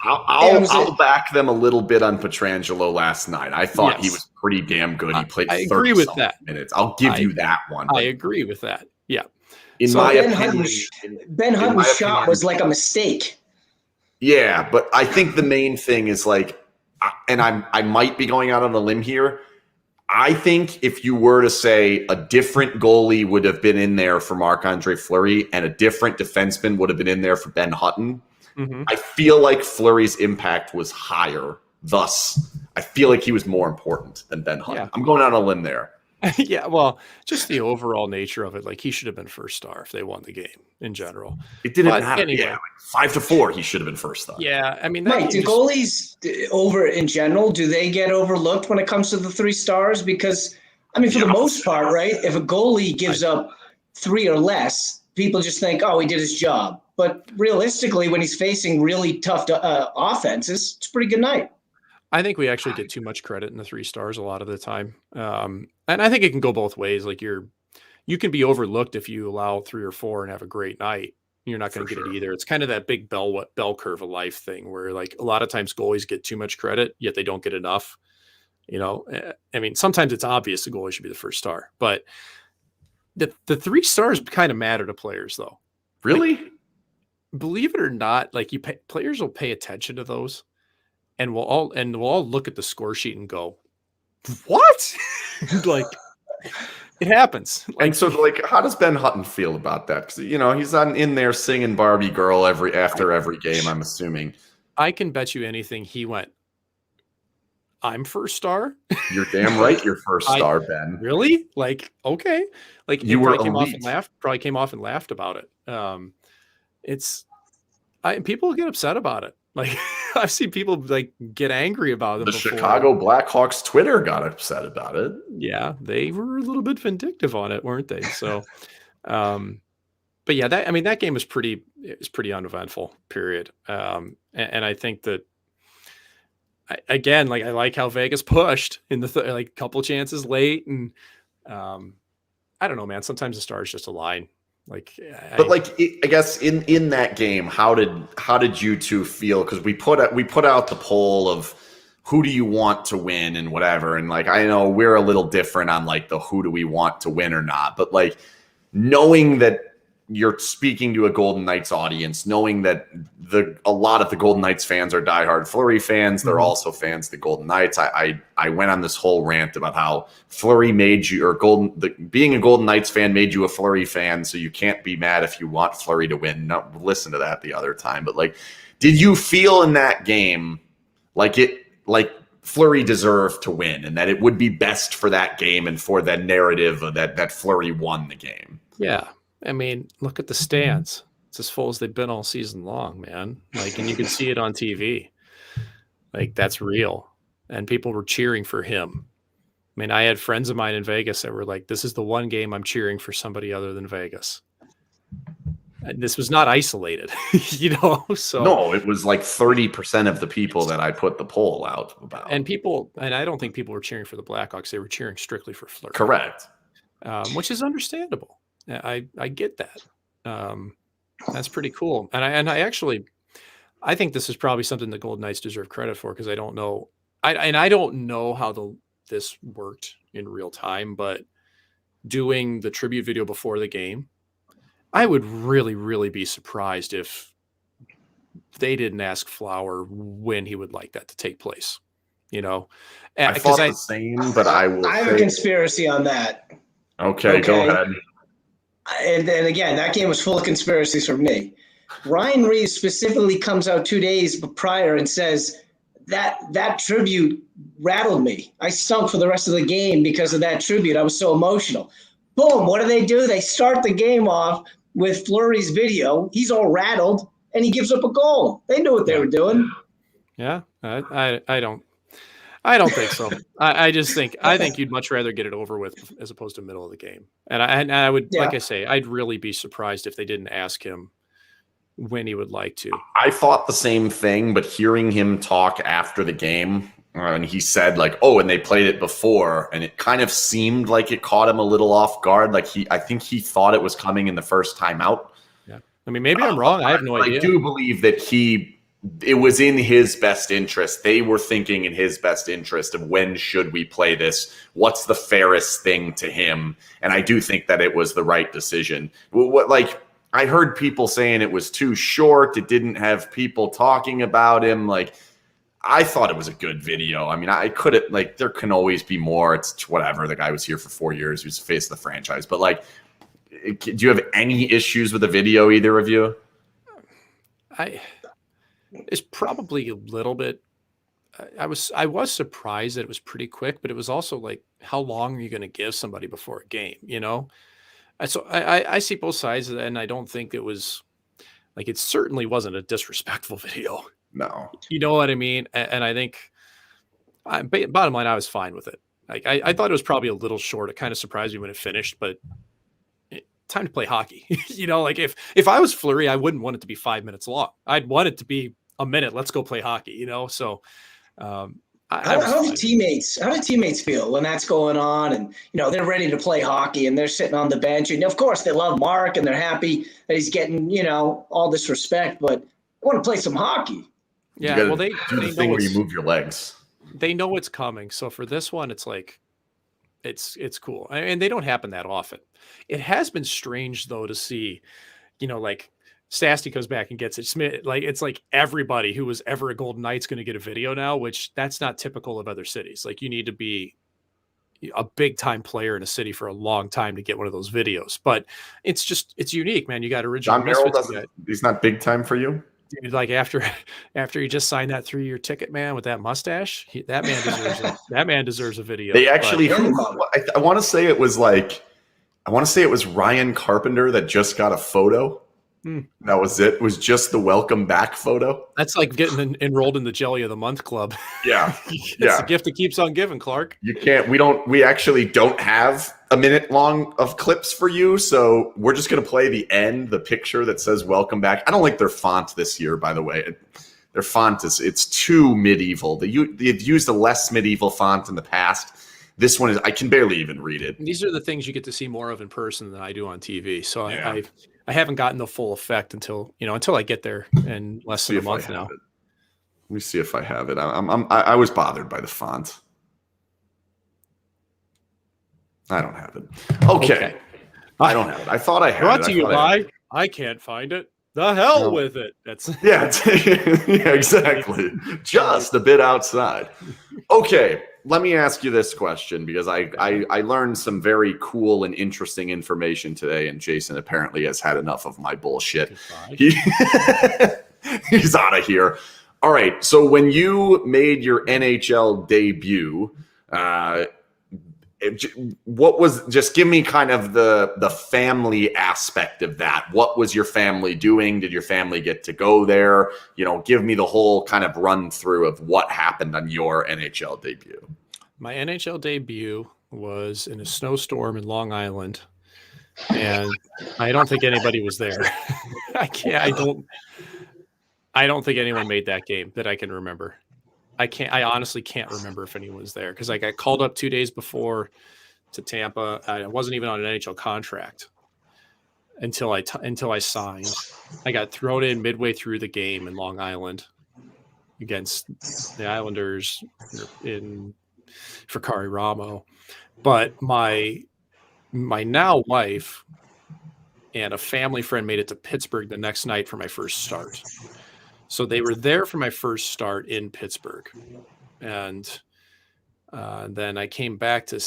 I'll back them a little bit on Pietrangelo last night. I thought he was pretty damn good. He played 30 minutes. I'll give you that one. I agree with that. Yeah. In my opinion, Ben Hutton's shot was like a mistake. Yeah, but I think the main thing is like, and I might be going out on a limb here. I think if you were to say a different goalie would have been in there for Marc-Andre Fleury and a different defenseman would have been in there for Ben Hutton, I feel like Fleury's impact was higher. Thus, I feel like he was more important than Ben Hutton. Yeah. I'm going out on a limb there. Yeah, well, just the overall nature of it. Like he should have been first star if they won the game in general. It didn't matter. Anyway. Yeah, like 5-4, he should have been first star. Yeah, I mean, Mike, do goalies over in general, do they get overlooked when it comes to the 3 stars? Because I mean, for the most part, right? If a goalie gives up 3 or less, people just think, oh, he did his job. But realistically, when he's facing really tough offenses, it's a pretty good night. I think we actually get too much credit in the 3 stars a lot of the time. And I think it can go both ways. Like you can be overlooked if you allow 3 or 4 and have a great night. You're not going to get it either. It's kind of that big bell curve of life thing where like a lot of times goalies get too much credit, yet they don't get enough. I mean, sometimes it's obvious the goalie should be the first star, but the 3 stars kind of matter to players though. Really? believe it or not, like players will pay attention to those, and we'll all look at the score sheet and go, "What?" Like it happens. Like, and so, like, how does Ben Hutton feel about that? Because he's in there singing Barbie Girl after every game. I'm assuming. I can bet you anything. He went, "I'm first star." You're damn right. You're first star, Ben. Really? Like, okay. Like you were probably came off and laughed about it. People get upset about it. Like I've seen people like get angry about it. The Chicago Blackhawks Twitter got upset about it. Yeah, they were a little bit vindictive on it, weren't they? So, but yeah, that game was pretty uneventful. Period. And I think that I like how Vegas pushed in the couple chances late, and I don't know, man. Sometimes the stars just align. I guess in that game, how did you two feel? Because we put out the poll of who do you want to win and whatever, and like I know we're a little different on like the who do we want to win or not, but like knowing that you're speaking to a Golden Knights audience, knowing that a lot of the Golden Knights fans are diehard Fleury fans. They're also fans of the Golden Knights. I went on this whole rant about how Fleury made you, or being a Golden Knights fan made you a Fleury fan, so you can't be mad if you want Fleury to win. No, listen to that the other time. But like, did you feel in that game like Fleury deserved to win, and that it would be best for that game and for that narrative that Fleury won the game? Yeah. I mean, look at the stands. It's as full as they've been all season long, man. Like, and you can see it on TV. Like, that's real. And people were cheering for him. I mean, I had friends of mine in Vegas that were like, this is the one game I'm cheering for somebody other than Vegas. And this was not isolated, So no, it was like 30% of the people that I put the poll out about. And I don't think people were cheering for the Blackhawks. They were cheering strictly for Fleury. Correct. Which is understandable. I get that. That's pretty cool. And I think this is probably something the Golden Knights deserve credit for, because I don't know. I don't know how this worked in real time, but doing the tribute video before the game, I would really, really be surprised if they didn't ask Flower when he would like that to take place. I thought the same, but I have a conspiracy on that. Okay, go ahead. And again, that game was full of conspiracies for me. Ryan Reeves specifically comes out 2 days prior and says that tribute rattled me. I stunk for the rest of the game because of that tribute. I was so emotional. Boom, what do? They start the game off with Fleury's video. He's all rattled, and he gives up a goal. They knew what they were doing. Yeah, I don't think so. I think you'd much rather get it over with as opposed to middle of the game. And I would, like I say, I'd really be surprised if they didn't ask him when he would like to. I thought the same thing, but hearing him talk after the game, and he said like, "Oh, and they played it before," and it kind of seemed like it caught him a little off guard. Like I think he thought it was coming in the first time out. Yeah, I mean, maybe I'm wrong. I have no idea. I do believe that it was in his best interest. They were thinking in his best interest of when should we play this? What's the fairest thing to him? And I do think that it was the right decision. I heard people saying it was too short. It didn't have people talking about him. Like, I thought it was a good video. I mean, there can always be more. It's whatever. The guy was here for 4 years. He was the face of the franchise. But do you have any issues with the video, either of you? It's probably a little bit. I was surprised that it was pretty quick, but it was also like, how long are you going to give somebody before a game? So I see both sides of that, and I don't think it was like, it certainly wasn't a disrespectful video. No, you know what I mean. And I think, bottom line, I was fine with it. Like I thought it was probably a little short. It kind of surprised me when it finished, but time to play hockey. If I was Fleury, I wouldn't want it to be 5 minutes long. I'd want it to be a minute. Let's go play hockey. So how do teammates feel when that's going on, and they're ready to play hockey and they're sitting on the bench, and of course they love Mark and they're happy that he's getting all this respect, but I want to play some hockey. Yeah, well, they do the thing where you move your legs. They know it's coming. So for this one, it's like, it's cool. And they don't happen that often. It has been strange though to see, Stastny comes back and gets it. Smith, like it's like everybody who was ever a Golden Knight's going to get a video now, which that's not typical of other cities. Like you need to be a big time player in a city for a long time to get one of those videos. But it's unique, man. You got original. John Merrill doesn't. He's not big time for you. Dude, like after he just signed that 3-year ticket, man, with that mustache, that man deserves a video. They actually, I want to say it was Ryan Carpenter that just got a photo. That was it. It was just the welcome back photo. That's like getting enrolled in the Jelly of the Month Club. Yeah. It's a gift that keeps on giving, Clark. We actually don't have a minute long of clips for you. So we're just going to play the picture that says welcome back. I don't like their font this year, by the way. Their font it's too medieval. They've used a less medieval font in the past. This one I can barely even read it. These are the things you get to see more of in person than I do on TV. So yeah. I haven't gotten the full effect until I get there in less than a month now. Let me see if I have it. I was bothered by the font. I don't have it. Okay. I don't have it. I thought I had it. Brought to you by I can't find it. The hell with it. That's yeah, exactly. Just a bit outside. Okay. Let me ask you this question because I learned some very cool and interesting information today, and Jason apparently has had enough of my bullshit. He's out of here. All right. So when you made your NHL debut, just give me kind of the family aspect of that. What was your family doing? Did your family get to go there? Give me the whole kind of run through of what happened on your NHL debut. My NHL debut was in a snowstorm in Long Island, and I don't think anybody was there. I don't think anyone made that game that I can remember. I honestly can't remember if anyone was there because I got called up 2 days before to Tampa. I wasn't even on an NHL contract until I signed. I got thrown in midway through the game in Long Island against the Islanders for Kari Ramo. But my now wife and a family friend made it to Pittsburgh the next night for my first start. So they were there for my first start in Pittsburgh. And then I came back to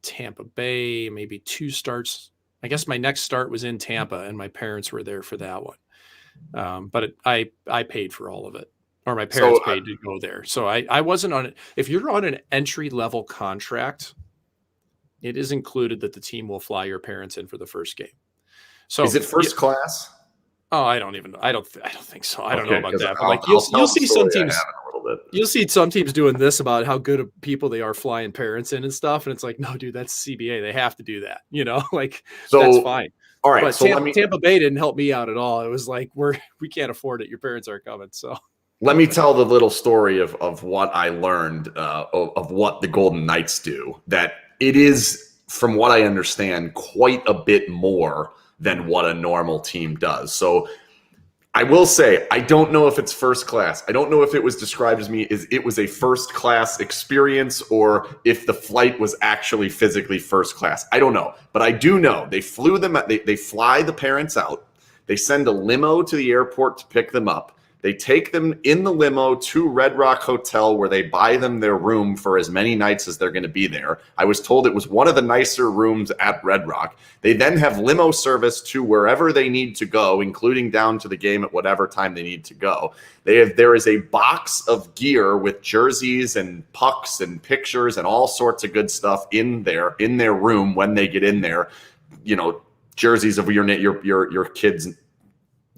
Tampa Bay, maybe 2 starts. I guess my next start was in Tampa, and my parents were there for that one. But I paid for all of it, or my parents paid to go there. So I wasn't on it. If you're on an entry-level contract, it is included that the team will fly your parents in for the first game. So is it first class? Oh, I don't think so. I don't know about that. But like you'll see some teams. You'll see some teams doing this about how good of people they are flying parents in and stuff, and it's like, no, dude, that's CBA. They have to do that. That's fine. All right. But Tampa Bay didn't help me out at all. It was like we can't afford it. Your parents aren't coming. So let me tell the little story of what I learned of what the Golden Knights do. That it is, from what I understand, quite a bit more than what a normal team does. So I will say, I don't know if it's first class. I don't know if it was described as it was a first class experience or if the flight was actually physically first class. I don't know. But I do know they flew them, they fly the parents out. They send a limo to the airport to pick them up. They take them in the limo to Red Rock Hotel where they buy them their room for as many nights as they're going to be there. I was told it was one of the nicer rooms at Red Rock. They then have limo service to wherever they need to go, including down to the game at whatever time they need to go. There is a box of gear with jerseys and pucks and pictures and all sorts of good stuff in their room when they get in there. Jerseys of your kids,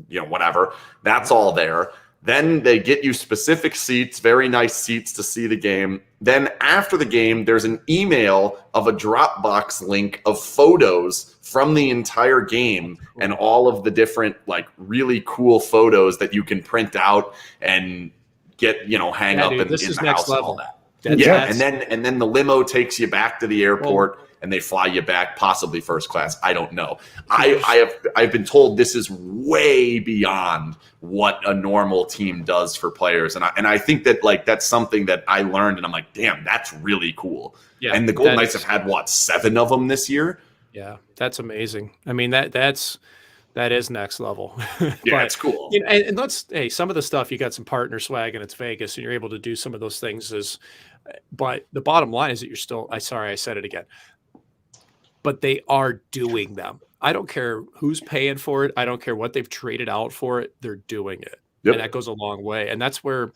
whatever. That's all there. Then they get you specific seats, very nice seats to see the game. Then after the game, there's an email of a Dropbox link of photos from the entire game and all of the different, really cool photos that you can print out and get, hang up in the house and all that. And then the limo takes you back to the airport. And they fly you back, possibly first class. I don't know. I've been told this is way beyond what a normal team does for players, and I think that that's something that I learned, and I'm like, damn, that's really cool. Yeah, and the Golden Knights have had 7 of them this year. Yeah, that's amazing. I mean that's That is next level. Yeah, But, it's cool. you know, and let's, hey, some of the stuff you got some partner swag and it's Vegas and you're able to do some of those things but the bottom line is that you're still, I said it again, but they are doing them. I don't care who's paying for it. I don't care what they've traded out for it. They're doing it. Yep. And that goes a long way. And that's where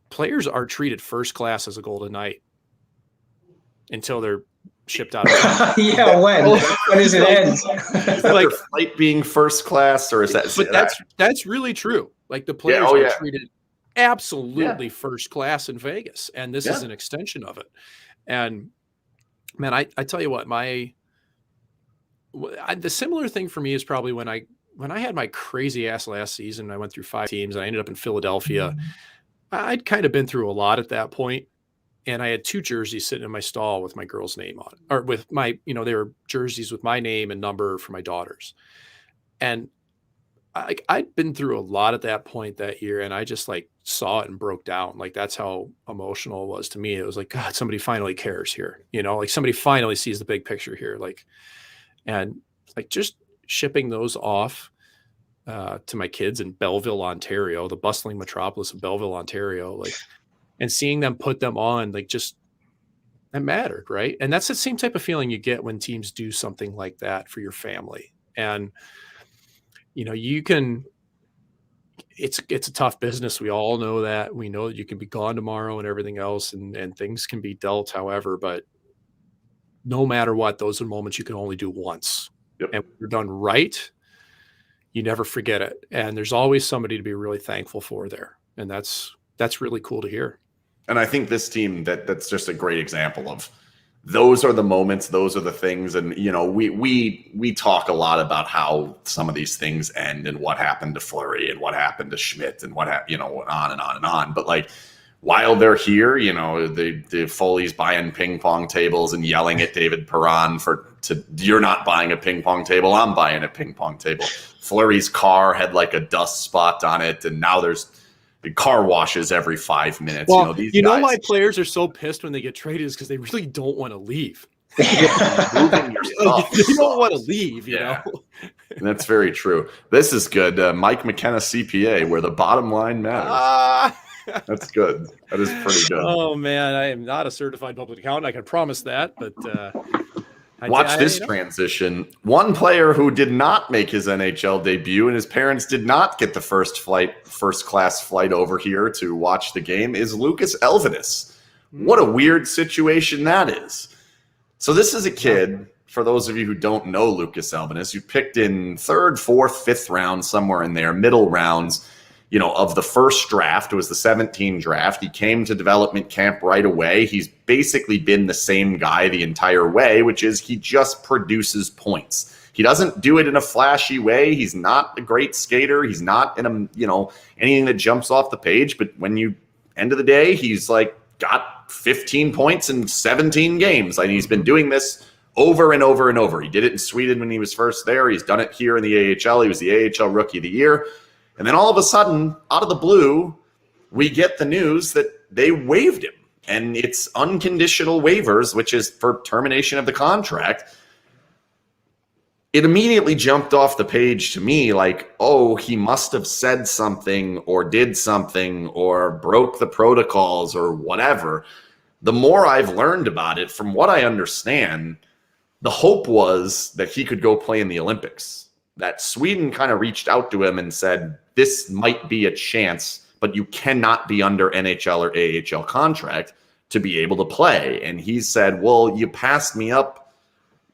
players are treated first class as a Golden Knight until they're shipped out. Yeah, when does it end? Is that like their flight being first class, or is that? But that's really true. Like the players are treated absolutely first class in Vegas, and this is an extension of it. And man, I tell you what, the similar thing for me is probably when I had my crazy ass last season. I went through 5 teams, and I ended up in Philadelphia. I'd kind of been through a lot at that point. And I had 2 jerseys sitting in my stall with my girl's name on it, or with my, they were jerseys with my name and number for my daughters. And I'd been through a lot at that point that year. And I just like saw it and broke down. Like, that's how emotional it was to me. It was like, God, somebody finally cares here. Like somebody finally sees the big picture here. Like, and like just shipping those off to my kids in Belleville, Ontario, the bustling metropolis of Belleville, Ontario, like, and seeing them put them on, like, just that mattered, right? And that's the same type of feeling you get when teams do something like that for your family. And you can. It's a tough business. We all know that. We know that you can be gone tomorrow and everything else, and things can be dealt. However, but no matter what, those are moments you can only do once. Yep. And when you're done right, you never forget it. And there's always somebody to be really thankful for there, and that's really cool to hear. And I think this team, that's just a great example of those are the moments, those are the things. And, we talk a lot about how some of these things end and what happened to Fleury and what happened to Schmidt and what happened, on and on and on. But like, while they're here, the Foley's buying ping pong tables and yelling at David Perron you're not buying a ping pong table, I'm buying a ping pong table. Fleury's car had like a dust spot on it, and now there's car washes every 5 minutes. Well, why players are so pissed when they get traded is because they really don't want to leave. Moving your stuff they don't want to leave, you know? And that's very true. This is good. Mike McKenna CPA, where the bottom line matters. That's good. That is pretty good. Oh, man, I am not a certified public accountant. I can promise that, but watch this transition. One player who did not make his NHL debut and his parents did not get the first class flight over here to watch the game is Lucas Elvinus. What a weird situation that is. So this is a kid, for those of you who don't know Lucas Elvinus, you picked in 3rd, 4th, 5th round, somewhere in there, middle rounds, of the first draft. It was the 17 draft. He came to development camp right away. He's basically been the same guy the entire way, which is he just produces points. He doesn't do it in a flashy way. He's not a great skater. He's not in a, anything that jumps off the page. But end of the day, he's like got 15 points in 17 games. And he's been doing this over and over and over. He did it in Sweden when he was first there. He's done it here in the AHL. He was the AHL Rookie of the Year. And then all of a sudden, out of the blue, we get the news that they waived him. And it's unconditional waivers, which is for termination of the contract. It immediately jumped off the page to me like, oh, he must have said something or did something or broke the protocols or whatever. The more I've learned about it, from what I understand, the hope was that he could go play in the Olympics. That Sweden kind of reached out to him and said, this might be a chance, but you cannot be under NHL or AHL contract to be able to play. And he said, well, you passed me up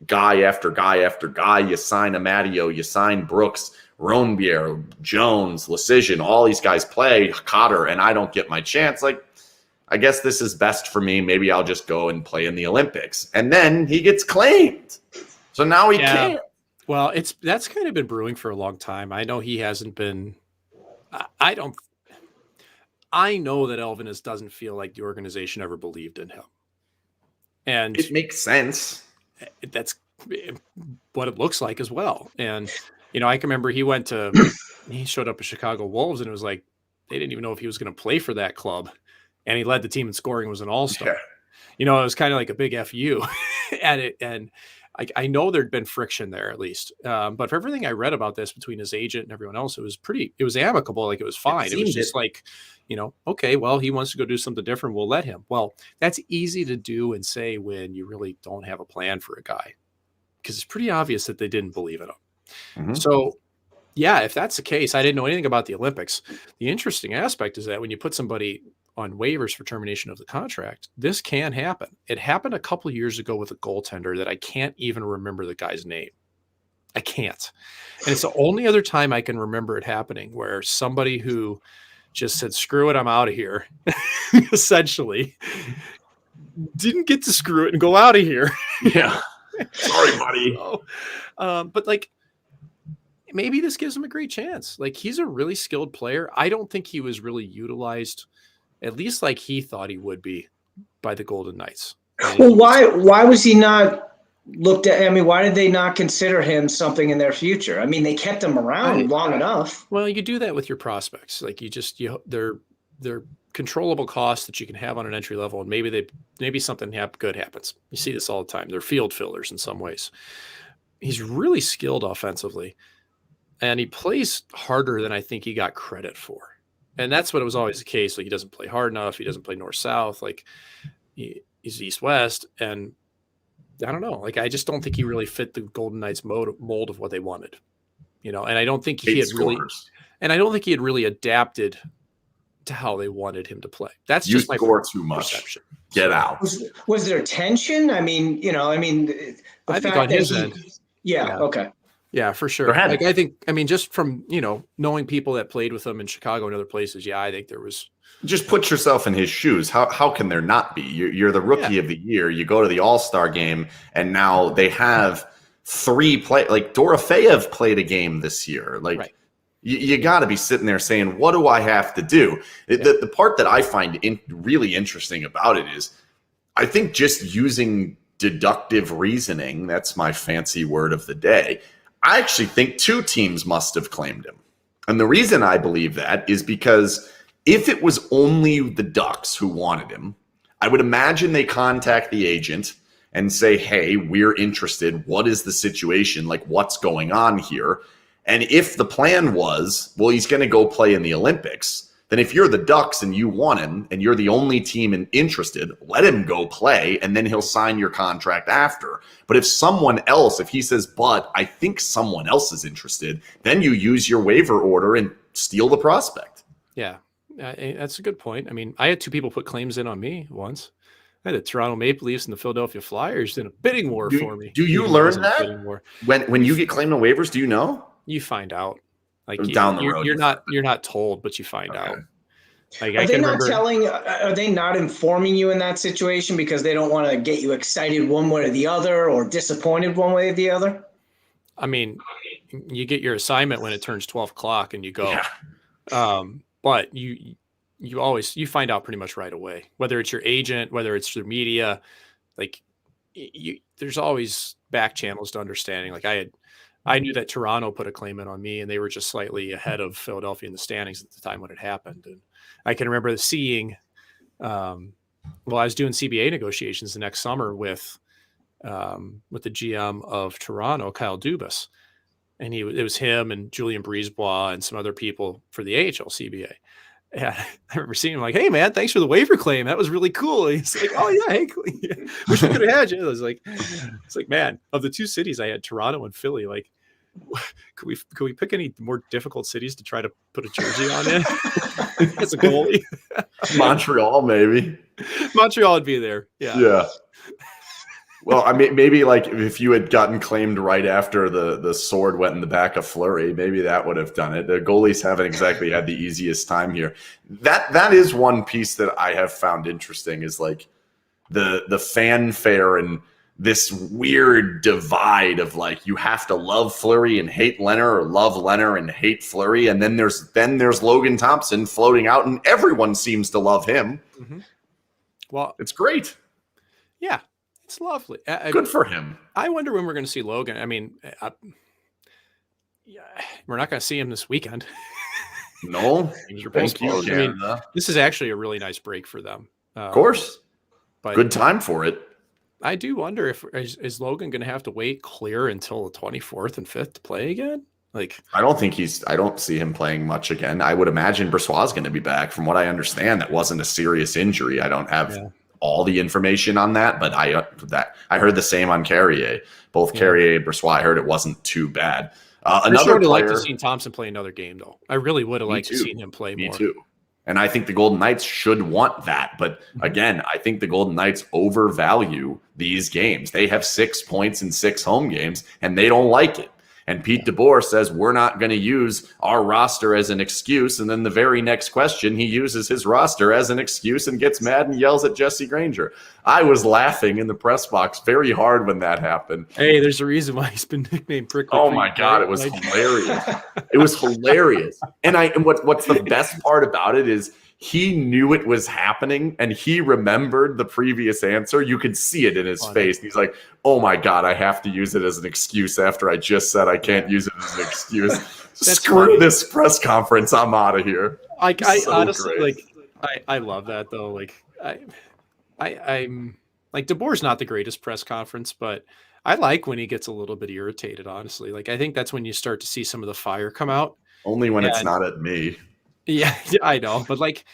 guy after guy after guy. You sign Amadio, you sign Brooks, Ronbier, Jones, Lecision, all these guys play, Cotter, and I don't get my chance. Like, I guess this is best for me. Maybe I'll just go and play in the Olympics. And then he gets claimed. So now he can't. Well, that's kind of been brewing for a long time. I know he hasn't been. I know that Elvinus doesn't feel like the organization ever believed in him, and it makes sense. That's what it looks like as well. And I can remember he showed up at Chicago Wolves, and it was like they didn't even know if he was going to play for that club, and he led the team in scoring, was an all-star. Yeah. It was kind of like a big FU at it, and I know there'd been friction there at least. But for everything I read about this between his agent and everyone else, it was amicable. Like it was fine. It was just like, okay, well, he wants to go do something different. We'll let him. Well, that's easy to do and say when you really don't have a plan for a guy, because it's pretty obvious that they didn't believe in him. Mm-hmm. So yeah, if that's the case, I didn't know anything about the Olympics. The interesting aspect is that when you put somebody on waivers for termination of the contract, this can happen. It happened a couple of years ago with a goaltender that I can't even remember the guy's name. I can't. And it's the only other time I can remember it happening where somebody who just said, screw it, I'm out of here, essentially didn't get to screw it and go out of here. Yeah. Sorry, buddy. So, but like, maybe this gives him a great chance. Like, he's a really skilled player. I don't think he was really utilized, at least like he thought he would be, by the Golden Knights. Well, why was he not looked at? I mean, why did they not consider him something in their future? I mean, they kept him around long enough. Well, you do that with your prospects. Like they're controllable costs that you can have on an entry level, and maybe something good happens. You see this all the time. They're field fillers in some ways. He's really skilled offensively, and he plays harder than I think he got credit for. And that's what it was always the case. Like, he doesn't play hard enough. He doesn't play north-south. Like, he's east-west. And I don't know. Like, I just don't think he really fit the Golden Knights mold of what they wanted. And I don't think he had really adapted to how they wanted him to play. That's you just my score too much. Perception. Get out. Was there tension? I mean, I think on his end. Yeah. Okay. Yeah, for sure. Like, just from, knowing people that played with him in Chicago and other places, I think there was. Just put yourself in his shoes. How can there not be? You're the rookie of the year. You go to the All-Star game, and now they have 3 like Dorofeyev played a game this year. Like, right. You got to be sitting there saying, what do I have to do? The part that I find really interesting about it is, I think just using deductive reasoning, that's my fancy word of the day, I actually think 2 teams must have claimed him. And the reason I believe that is because if it was only the Ducks who wanted him, I would imagine they contact the agent and say, hey, we're interested. What is the situation? Like, what's going on here? And if the plan was, well, he's going to go play in the Olympics, then if you're the Ducks and you want him and you're the only team interested, let him go play, and then he'll sign your contract after. But if he says, but I think someone else is interested, then you use your waiver order and steal the prospect. Yeah, that's a good point. I mean, I had 2 people put claims in on me once. I had the Toronto Maple Leafs and the Philadelphia Flyers in a bidding war for me. Do you learn that? When you get claimed on waivers, do you know? You find out. Like, down the road. You're not told, but you find out. Like, are they not informing you in that situation because they don't want to get you excited one way or the other, or disappointed one way or the other? I mean, you get your assignment when it turns 12 o'clock and you go. Yeah. But you find out pretty much right away, whether it's your agent, whether it's the media. Like, there's always back channels to understanding. Like, I knew that Toronto put a claim in on me, and they were just slightly ahead of Philadelphia in the standings at the time when it happened. And I can remember seeing, I was doing CBA negotiations the next summer with the GM of Toronto, Kyle Dubas, and it was him and Julien Brisebois and some other people for the AHL CBA. And I remember seeing him like, hey, man, thanks for the waiver claim. That was really cool. And he's like, oh, yeah, hey, cool. Yeah. Wish we could have had you. I was like, it's like, man, of the 2 cities I had, Toronto and Philly, like, could we pick any more difficult cities to try to put a jersey on in as a goalie? Montreal, maybe. Montreal would be there. Yeah. Well, I mean, maybe like if you had gotten claimed right after the sword went in the back of Fleury, maybe that would have done it. The goalies haven't exactly had the easiest time here. That is one piece that I have found interesting, is like the fanfare and this weird divide of like, you have to love Fleury and hate Lehner, or love Lehner and hate Fleury. And then there's Logan Thompson floating out, and everyone seems to love him. Mm-hmm. Well, it's great. Yeah. It's lovely. Good for him. I wonder when we're going to see Logan. I mean, we're not going to see him this weekend. No. Thank you. I mean, this is actually a really nice break for them. Of course. But good time for it. I do wonder if is Logan going to have to wait clear until the 24th and 5th to play again? Like, I don't see him playing much again. I would imagine Bressois is going to be back. From what I understand, that wasn't a serious injury. I don't have all the information on that, but I heard the same on Carrier. Both Carrier and Bressois, I heard it wasn't too bad. Another would have liked to see Thompson play another game, though. I really would have liked to see him play more. Me too. And I think the Golden Knights should want that. But again, I think the Golden Knights overvalue these games. They have 6 points in 6 home games, and they don't like it. And Pete DeBoer says, we're not going to use our roster as an excuse. And then the very next question, he uses his roster as an excuse and gets mad and yells at Jesse Granger. I was laughing in the press box very hard when that happened. Hey, there's a reason why he's been nicknamed Prickly. Oh my God, it was hilarious. It was hilarious. And what's the best part about it is he knew it was happening and he remembered the previous answer. You could see it in his face. He's like, oh my God, I have to use it as an excuse after I just said I can't use it as an excuse. Screw this press conference. I'm out of here. I honestly, I love that though. Like I'm like, DeBoer's not the greatest press conference, but I like when he gets a little bit irritated, honestly. Like, I think that's when you start to see some of the fire come out. Only when it's not at me. Yeah, I know. But like,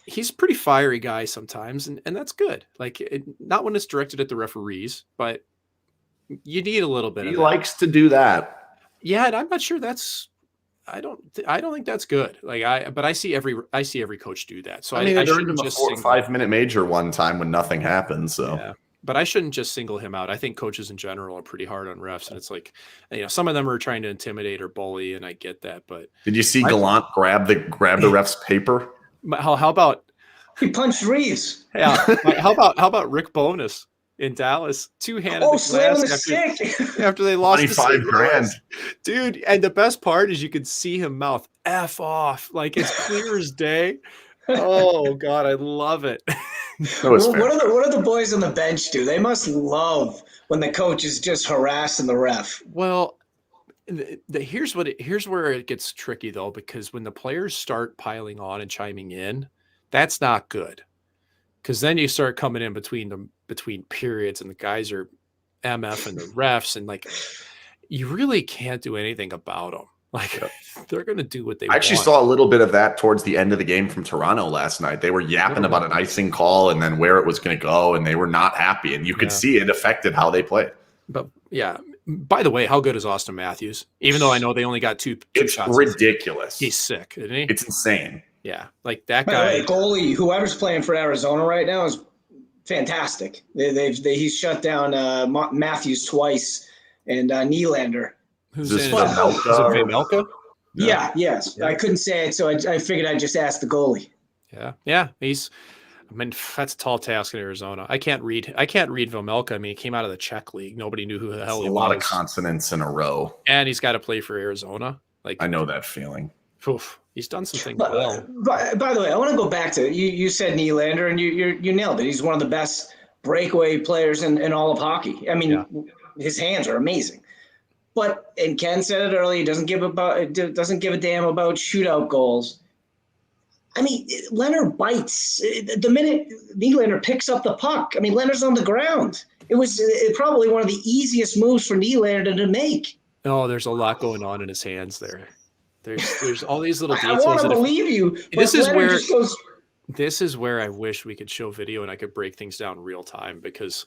he's a pretty fiery guy sometimes, and that's good. Like, not when it's directed at the referees, but you need a little bit of that. He likes to do that. Yeah, and I'm not sure that's I don't think that's good. Like I see every coach do that. So I mean, I shouldn't just 4 or 5 minute major one time when nothing happened. So yeah. But I shouldn't just single him out. I think coaches in general are pretty hard on refs, and it's like, some of them are trying to intimidate or bully, and I get that. But did you see Gallant grab the ref's paper? How about he punched Reeves? Yeah. How about Rick Bowness in Dallas? Two-handed glass after they lost $25,000, dude. And the best part is you could see him mouth "F off" like it's clear as day. Oh God, I love it. What do the boys on the bench do? They must love when the coach is just harassing the ref. Well, here's where it gets tricky though, because when the players start piling on and chiming in, that's not good. Because then you start coming in between periods, and the guys are MF and the refs, and like you really can't do anything about them. Like they're going to do what they want. I actually saw a little bit of that towards the end of the game from Toronto last night. They were yapping about an icing call and then where it was going to go, and they were not happy, and you could see it affected how they played. But yeah, by the way, how good is Austin Matthews? Even though I know they only got two shots. It's ridiculous. He's sick, isn't he? It's insane. Yeah, like that guy. Goalie, whoever's playing for Arizona right now is fantastic. He's shut down Matthews twice and Nylander. Who's in? Is it Vejmelka? Yeah, yes. Yeah. I couldn't say it, so I figured I'd just ask the goalie. Yeah. That's a tall task in Arizona. I can't read Vejmelka. I mean, he came out of the Czech league. Nobody knew who the hell he was. A lot of consonants in a row. And he's got to play for Arizona. Like I know that feeling. Oof, he's done some things well. By the way, I want to go back to you said Nylander, and you nailed it. He's one of the best breakaway players in all of hockey. I mean, his hands are amazing. And Ken said it earlier, he doesn't give a damn about shootout goals. I mean, Lehner bites. The minute Nylander picks up the puck, I mean, Lehner's on the ground. It was probably one of the easiest moves for Nylander to make. Oh, there's a lot going on in his hands there. There's all these little details. I want to believe you. This is where I wish we could show video and I could break things down real time, because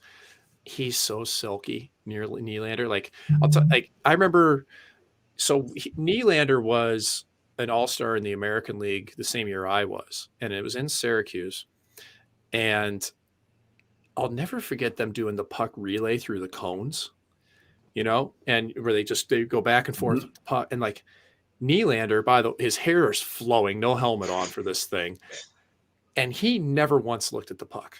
he's so silky, Nylander. Like I remember, Nylander was an all-star in the American League the same year I was, and it was in Syracuse. And I'll never forget them doing the puck relay through the cones, and where they go back and forth with the puck, and like Nylander, his hair is flowing, no helmet on for this thing, and he never once looked at the puck,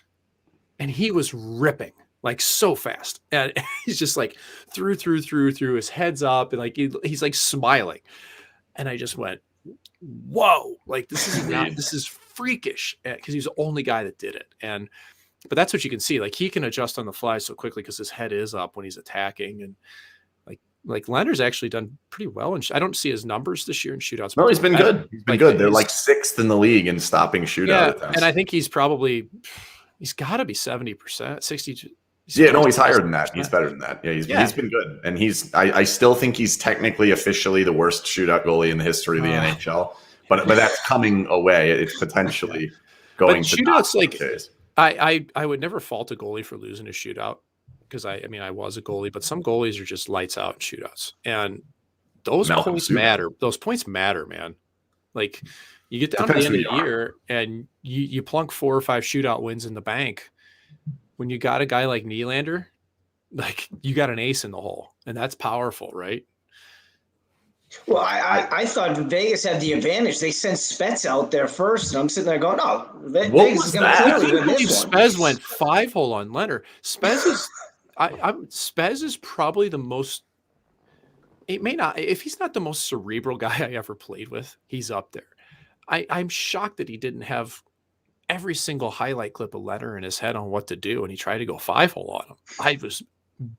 and he was ripping like so fast, and he's just like through his head's up, and like he's like smiling, and I just went, whoa, like this is freakish, because he's the only guy that did it. But that's what you can see, like he can adjust on the fly so quickly because his head is up when he's attacking, and like Leonard's actually done pretty well, and I don't see his numbers this year in shootouts. No, he's been good. He's been good. They're like 6th in the league in stopping shootout attempts. And I think he's got to be 70%, 60. He's higher than that. He's better than that. Yeah, he's been good. And I still think he's technically officially the worst shootout goalie in the history of the NHL. But that's coming away. It's potentially going to shootouts like I would never fault a goalie for losing a shootout because I was a goalie, but some goalies are just lights out in shootouts. And those points matter. Those points matter, man. Like you get down to the end of the year and you plunk 4 or 5 shootout wins in the bank. When you got a guy like Nylander, like you got an ace in the hole, and that's powerful, right? Well, I thought Vegas had the advantage. They sent Spets out there first, and I'm sitting there going, "Oh, Vegas is going to clearly win this one." Spez went 5-hole on Lehner. Spez is, Spez is probably the most. It may not, if he's not the most cerebral guy I ever played with, he's up there. I'm shocked that he didn't have every single highlight clip of Lehner in his head on what to do, and he tried to go 5-hole on him. I was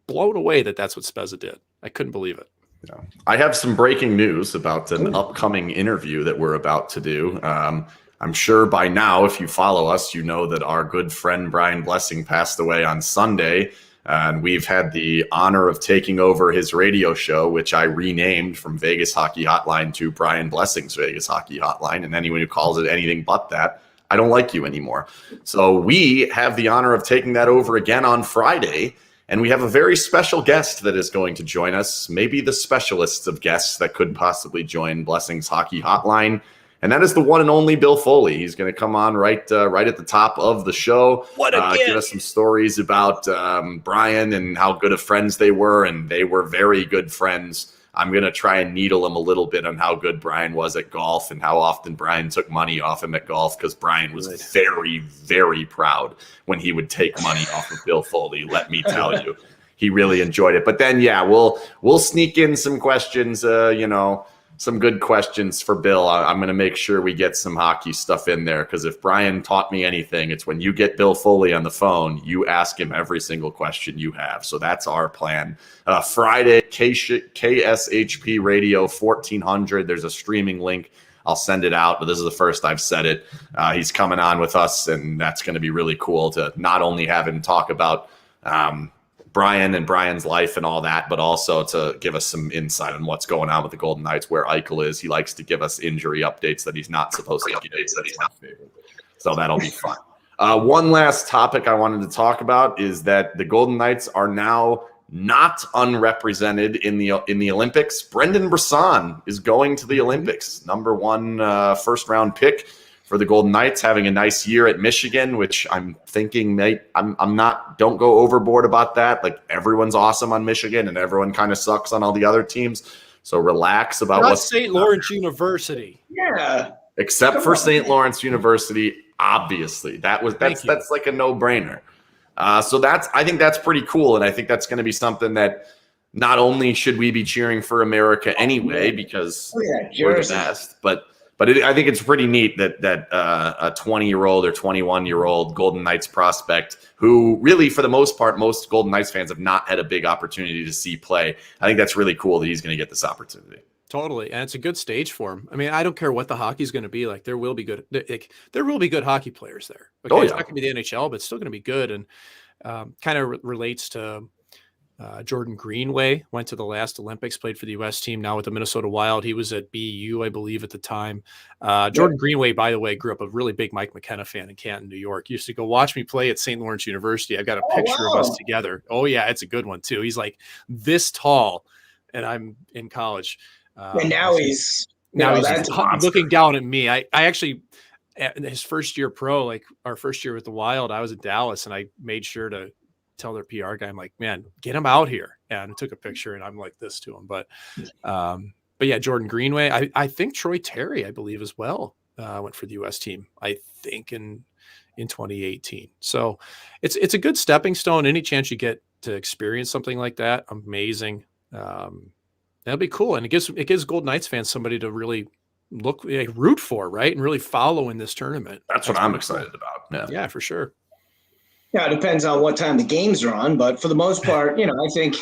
blown away that's what Spezza did. I couldn't believe it. Yeah. I have some breaking news about an upcoming interview that we're about to do. I'm sure by now, if you follow us, you know that our good friend Brian Blessing passed away on Sunday. And we've had the honor of taking over his radio show, which I renamed from Vegas Hockey Hotline to Brian Blessing's Vegas Hockey Hotline. And anyone who calls it anything but that, I don't like you anymore. So we have the honor of taking that over again on Friday. And we have a very special guest that is going to join us, maybe the specialists of guests that could possibly join Blessing's Hockey Hotline. And that is the one and only Bill Foley. He's going to come on right at the top of the show. Give us some stories about Brian and how good of friends they were. And they were very good friends. I'm going to try and needle him a little bit on how good Brian was at golf and how often Brian took money off him at golf, because Brian was very, very proud when he would take money off of Bill Foley. Let me tell you, he really enjoyed it. But then, we'll sneak in some questions, some good questions for Bill. I'm going to make sure we get some hockey stuff in there, because if Brian taught me anything, it's when you get Bill Foley on the phone, you ask him every single question you have. So that's our plan. Friday, KSHP Radio 1400. There's a streaming link. I'll send it out, but this is the first I've said it. He's coming on with us, and that's going to be really cool to not only have him talk about Brian and Brian's life and all that, but also to give us some insight on what's going on with the Golden Knights, where Eichel is. He likes to give us injury updates that he's not supposed to give. So that'll be fun. One last topic I wanted to talk about is that the Golden Knights are now not unrepresented in the Olympics. Brendan Brisson is going to the Olympics. Number 1 first round pick for the Golden Knights, having a nice year at Michigan, which I'm thinking, don't go overboard about that. Like, everyone's awesome on Michigan and everyone kind of sucks on all the other teams. So relax about what's St. Lawrence University. Yeah. Except for St. Lawrence University, obviously. That's like a no-brainer. So I think that's pretty cool. And I think that's going to be something that not only should we be cheering for America anyway, because we're the best, but I think it's pretty neat that a 20-year-old or 21-year-old Golden Knights prospect, who really, for the most part, most Golden Knights fans have not had a big opportunity to see play. I think that's really cool that he's going to get this opportunity. Totally, and it's a good stage for him. I mean, I don't care what the hockey's going to be like. There will be good hockey players there. Okay? It's not going to be the NHL, but it's still going to be good, and kind of relates to. Jordan Greenway went to the last Olympics, played for the U.S. team, now with the Minnesota Wild. He was at BU, I believe, at the time. Jordan Greenway, by the way, grew up a really big Mike McKenna fan in Canton, New York. He used to go watch me play at St. Lawrence University. I've got a picture of us together. Oh, yeah, it's a good one, too. He's like this tall, and I'm in college. And now he's looking down at me. I actually, his first year pro, like our first year with the Wild, I was in Dallas, and I made sure to tell their PR guy, I'm like, man, get him out here. And I took a picture, and I'm like this to him. But yeah, Jordan Greenway. I think Troy Terry, I believe, as well, went for the U.S. team, I think in 2018. So it's a good stepping stone. Any chance you get to experience something like that, amazing. That'll be cool. And it gives Golden Knights fans somebody to really root for, right? And really follow in this tournament. That's what I'm excited about. Yeah, for sure. Yeah, it depends on what time the games are on, but for the most part, I think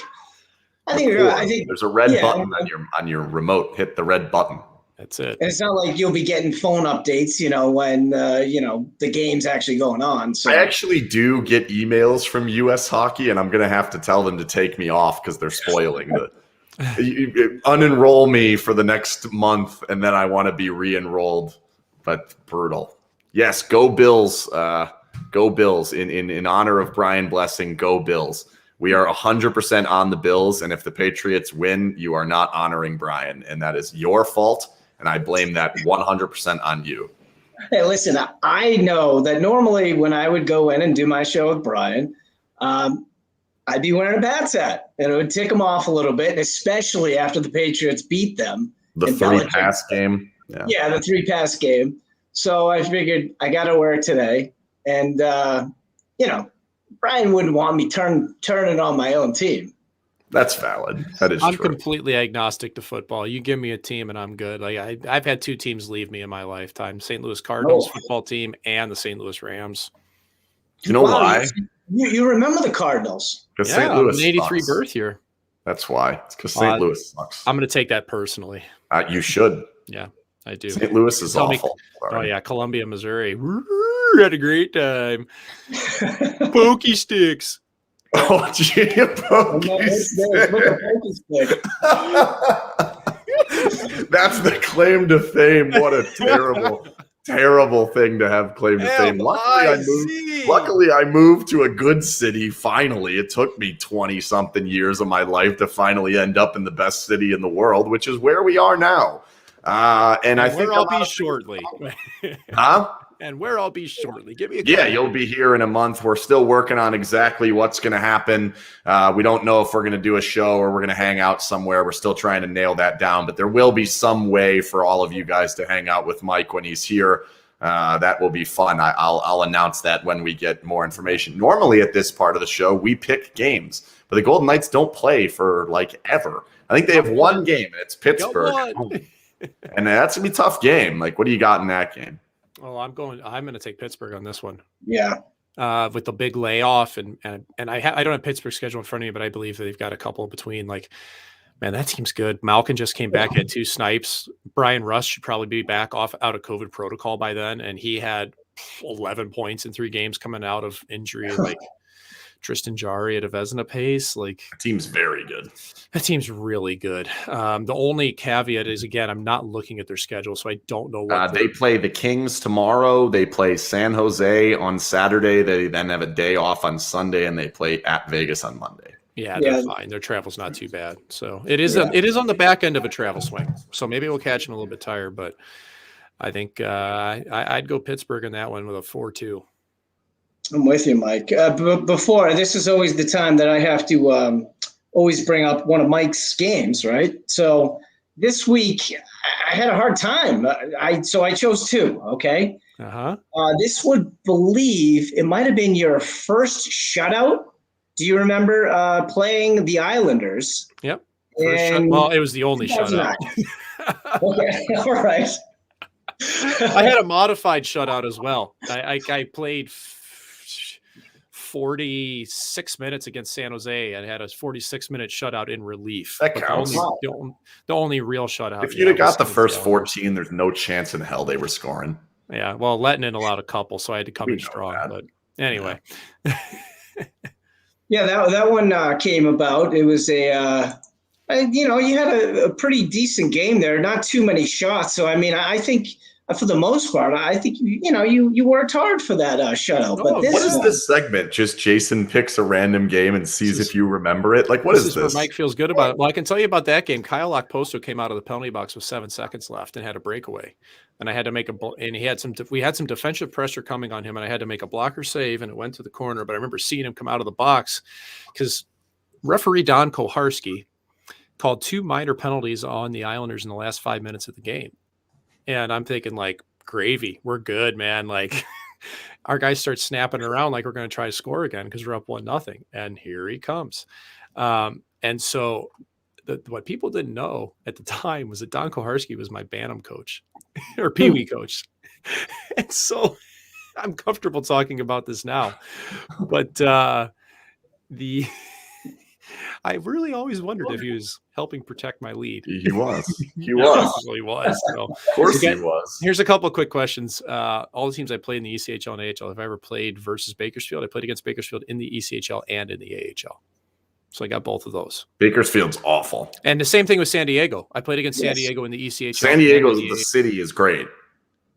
there's a red button on your remote. Hit the red button. That's it. And it's not like you'll be getting phone updates, when the game's actually going on. So I actually do get emails from US Hockey, and I'm going to have to tell them to take me off because they're spoiling the unenroll me for the next month, and then I want to be re-enrolled. But brutal. Yes, go Bills. Go Bills. In honor of Brian Blessing, go Bills. We are 100% on the Bills, and if the Patriots win, you are not honoring Brian, and that is your fault, and I blame that 100% on you. Hey, listen, I know that normally when I would go in and do my show with Brian, I'd be wearing a Pats hat, and it would tick them off a little bit, and especially after the Patriots beat them. The 3-pass game. Yeah, the 3-pass game. So I figured I got to wear it today. And, Brian wouldn't want me turning on my own team. That's valid. That is I'm true. completely agnostic to football. You give me a team and I'm good. Like I've had 2 teams leave me in my lifetime, St. Louis Cardinals football team and the St. Louis Rams. You know why? You remember the Cardinals. Because St. Louis an 83 sucks. birth year. That's why. It's because St. Louis sucks. I'm going to take that personally. You should. Yeah, I do. St. Louis is awful. Oh, yeah. Columbia, Missouri. Had a great time. Pokey sticks. Oh, gee, pokey stick. That's the claim to fame. What a terrible thing to have claim to fame. Luckily, I moved to a good city finally. It took me 20-something years of my life to finally end up in the best city in the world, which is where we are now. And I think I'll be shortly. Huh? And where I'll be shortly. Give me a call. Yeah, you'll be here in a month. We're still working on exactly what's going to happen. We don't know if we're going to do a show or we're going to hang out somewhere. We're still trying to nail that down, but there will be some way for all of you guys to hang out with Mike when he's here. That will be fun. I'll announce that when we get more information. Normally at this part of the show, we pick games, but the Golden Knights don't play for ever. I think they have one game, and it's Pittsburgh. And that's going to be a tough game. What do you got in that game? Oh, I'm going to take Pittsburgh on this one. Yeah. With the big layoff and I don't have Pittsburgh's schedule in front of me, but I believe that they've got a couple between. Man, that team's good. Malkin just came back, had 2 snipes. Brian Russ should probably be back out of COVID protocol by then, and he had 11 points in 3 games coming out of injury. Tristan Jarry at a Vezina pace. The team's very good. That team's really good. The only caveat is, again, I'm not looking at their schedule, so I don't know what they play the Kings tomorrow. They play San Jose on Saturday. They then have a day off on Sunday, and they play at Vegas on Monday. Yeah, they're fine. Their travel's not too bad. So it is on the back end of a travel swing. So maybe we'll catch them a little bit tired, but I think I'd go Pittsburgh in that one with a 4-2. I'm with you, Mike. Before, this is always the time that I have to always bring up one of Mike's games, right? So this week, I had a hard time. So I chose 2, okay? Uh-huh. This would believe it might have been your first shutout. Do you remember playing the Islanders? Yep. Well, it was the only shutout. Okay, all right. I had a modified shutout as well. I played 46 minutes against San Jose and had a 46-minute shutout in relief. That counts. The only real shutout. If you'd have got the first 14, there's no chance in hell they were scoring. Yeah, well, Lettinen allowed a couple, so I had to come in strong. But anyway. Yeah, that one came about. It was you had a pretty decent game there. Not too many shots. So, I think for the most part, I think, you worked hard for that shutout. But what is this segment? Just Jason picks a random game and sees if you remember it? What is this? Where Mike feels good about it. Well, I can tell you about that game. Kyle Okposo came out of the penalty box with 7 seconds left and had a breakaway. And I had to make we had some defensive pressure coming on him, and I had to make a blocker save, and it went to the corner. But I remember seeing him come out of the box because referee Don Koharski called 2 minor penalties on the Islanders in the last 5 minutes of the game. And I'm thinking, gravy, we're good, man. Our guys start snapping around like we're going to try to score again because we're up 1-0. And here he comes. And so what people didn't know at the time was that Don Koharski was my Bantam coach or Pee Wee coach. And so I'm comfortable talking about this now. But I really always wondered if he was helping protect my lead. He was. He No, was. he was. So, Of course he was. here's a couple of quick questions. All the teams I played in the ECHL and AHL, if I ever played versus Bakersfield, I played against Bakersfield in the ECHL and in the AHL. So I got both of those. Bakersfield's awful. And the same thing with San Diego. I played against San Diego in the ECHL. San Diego, the city is great.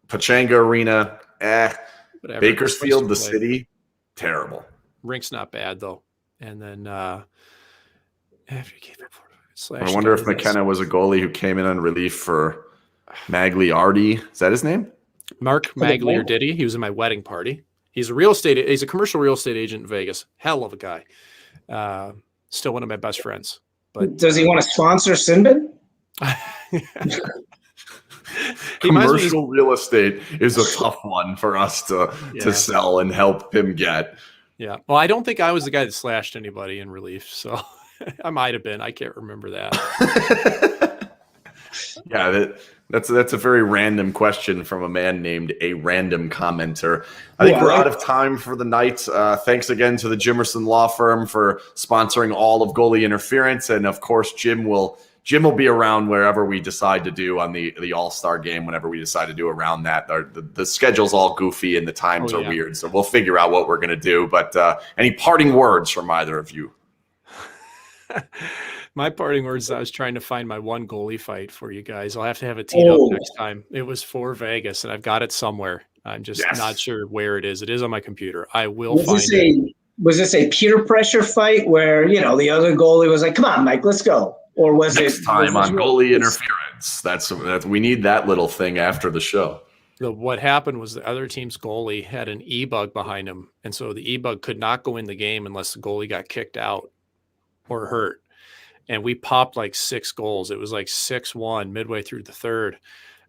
Pachanga Arena, whatever. Bakersfield, the city, terrible. Rink's not bad, though. And then after he gave up I wonder if McKenna was a goalie who came in on relief for Magliardi. Is that his name? Mark Magliardi. He was in my wedding party. He's a commercial real estate agent in Vegas. Hell of a guy. Still one of my best friends. But does he want to sponsor SinBin? Commercial real estate is a tough one for us to sell and help him get. Yeah. Well, I don't think I was the guy that slashed anybody in relief. So I might have been. I can't remember that. Yeah, that's a very random question from a man named A Random Commenter. I think we're out of time for the night. Thanks again to the Jimerson Law Firm for sponsoring all of Goalie Interference. And, of course, Jim will be around wherever we decide to do on the All-Star game, whenever we decide to do around that. The schedule's all goofy and the times are weird, so we'll figure out what we're going to do. But any parting words from either of you? My parting words, I was trying to find my one goalie fight for you guys. I'll have to have it teed up next time. It was for Vegas, and I've got it somewhere. I'm just not sure where it is. It is on my computer. I will find it. Was this a peer pressure fight where, the other goalie was like, come on, Mike, let's go? Or was next time on Goalie Interference? That's we need that little thing after the show. What happened was the other team's goalie had an e-bug behind him, and so the e-bug could not go in the game unless the goalie got kicked out or hurt. And we popped like 6 goals. It was like 6-1 midway through the third.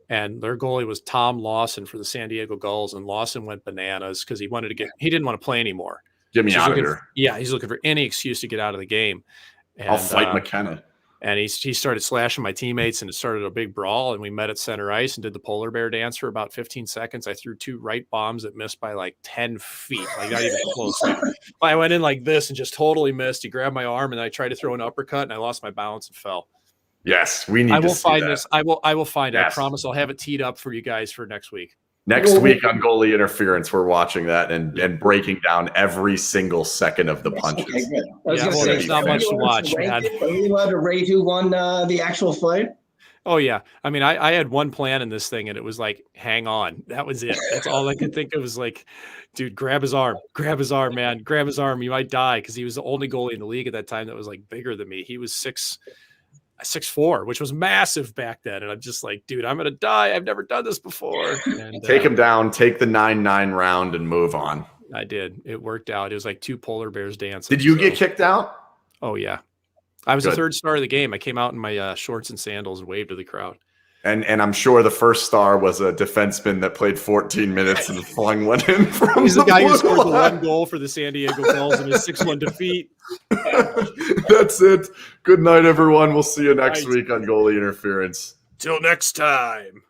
And their goalie was Tom Lawson for the San Diego Gulls. And Lawson went bananas because he didn't want to play anymore. Get me out of here. Yeah, he's looking for any excuse to get out of the game. And, I'll fight McKenna. And he started slashing my teammates, and it started a big brawl. And we met at center ice and did the polar bear dance for about 15 seconds. I threw 2 right bombs that missed by like 10 feet, like not even close. I went in like this and just totally missed. He grabbed my arm, and I tried to throw an uppercut, and I lost my balance and fell. Yes, we need. I will find this. I will find it. I promise. I'll have it teed up for you guys for next week. Next week on Goalie Interference, we're watching that and breaking down every single second of the punches. Okay, there's not much to watch, man. Are you allowed to rate who won the actual fight? Oh, yeah. I mean, I had one plan in this thing, and it was like, hang on. That was it. That's all I could think of was like, dude, grab his arm, man. Grab his arm. You might die, because he was the only goalie in the league at that time that was like bigger than me. He was 6'4", which was massive back then. And I'm just like, dude, I'm going to die. I've never done this before. And, take him down, take the 9-9 round and move on. I did. It worked out. It was like 2 polar bears dancing. Did you get kicked out? Oh, yeah. I was the third star of the game. I came out in my shorts and sandals and waved to the crowd. And I'm sure the first star was a defenseman that played 14 minutes and flung one in from He's the guy who scored the 1 goal for the San Diego Gulls in his 6-1 defeat. That's it. Good night, everyone. We'll see you next week on Goalie Interference. Till next time.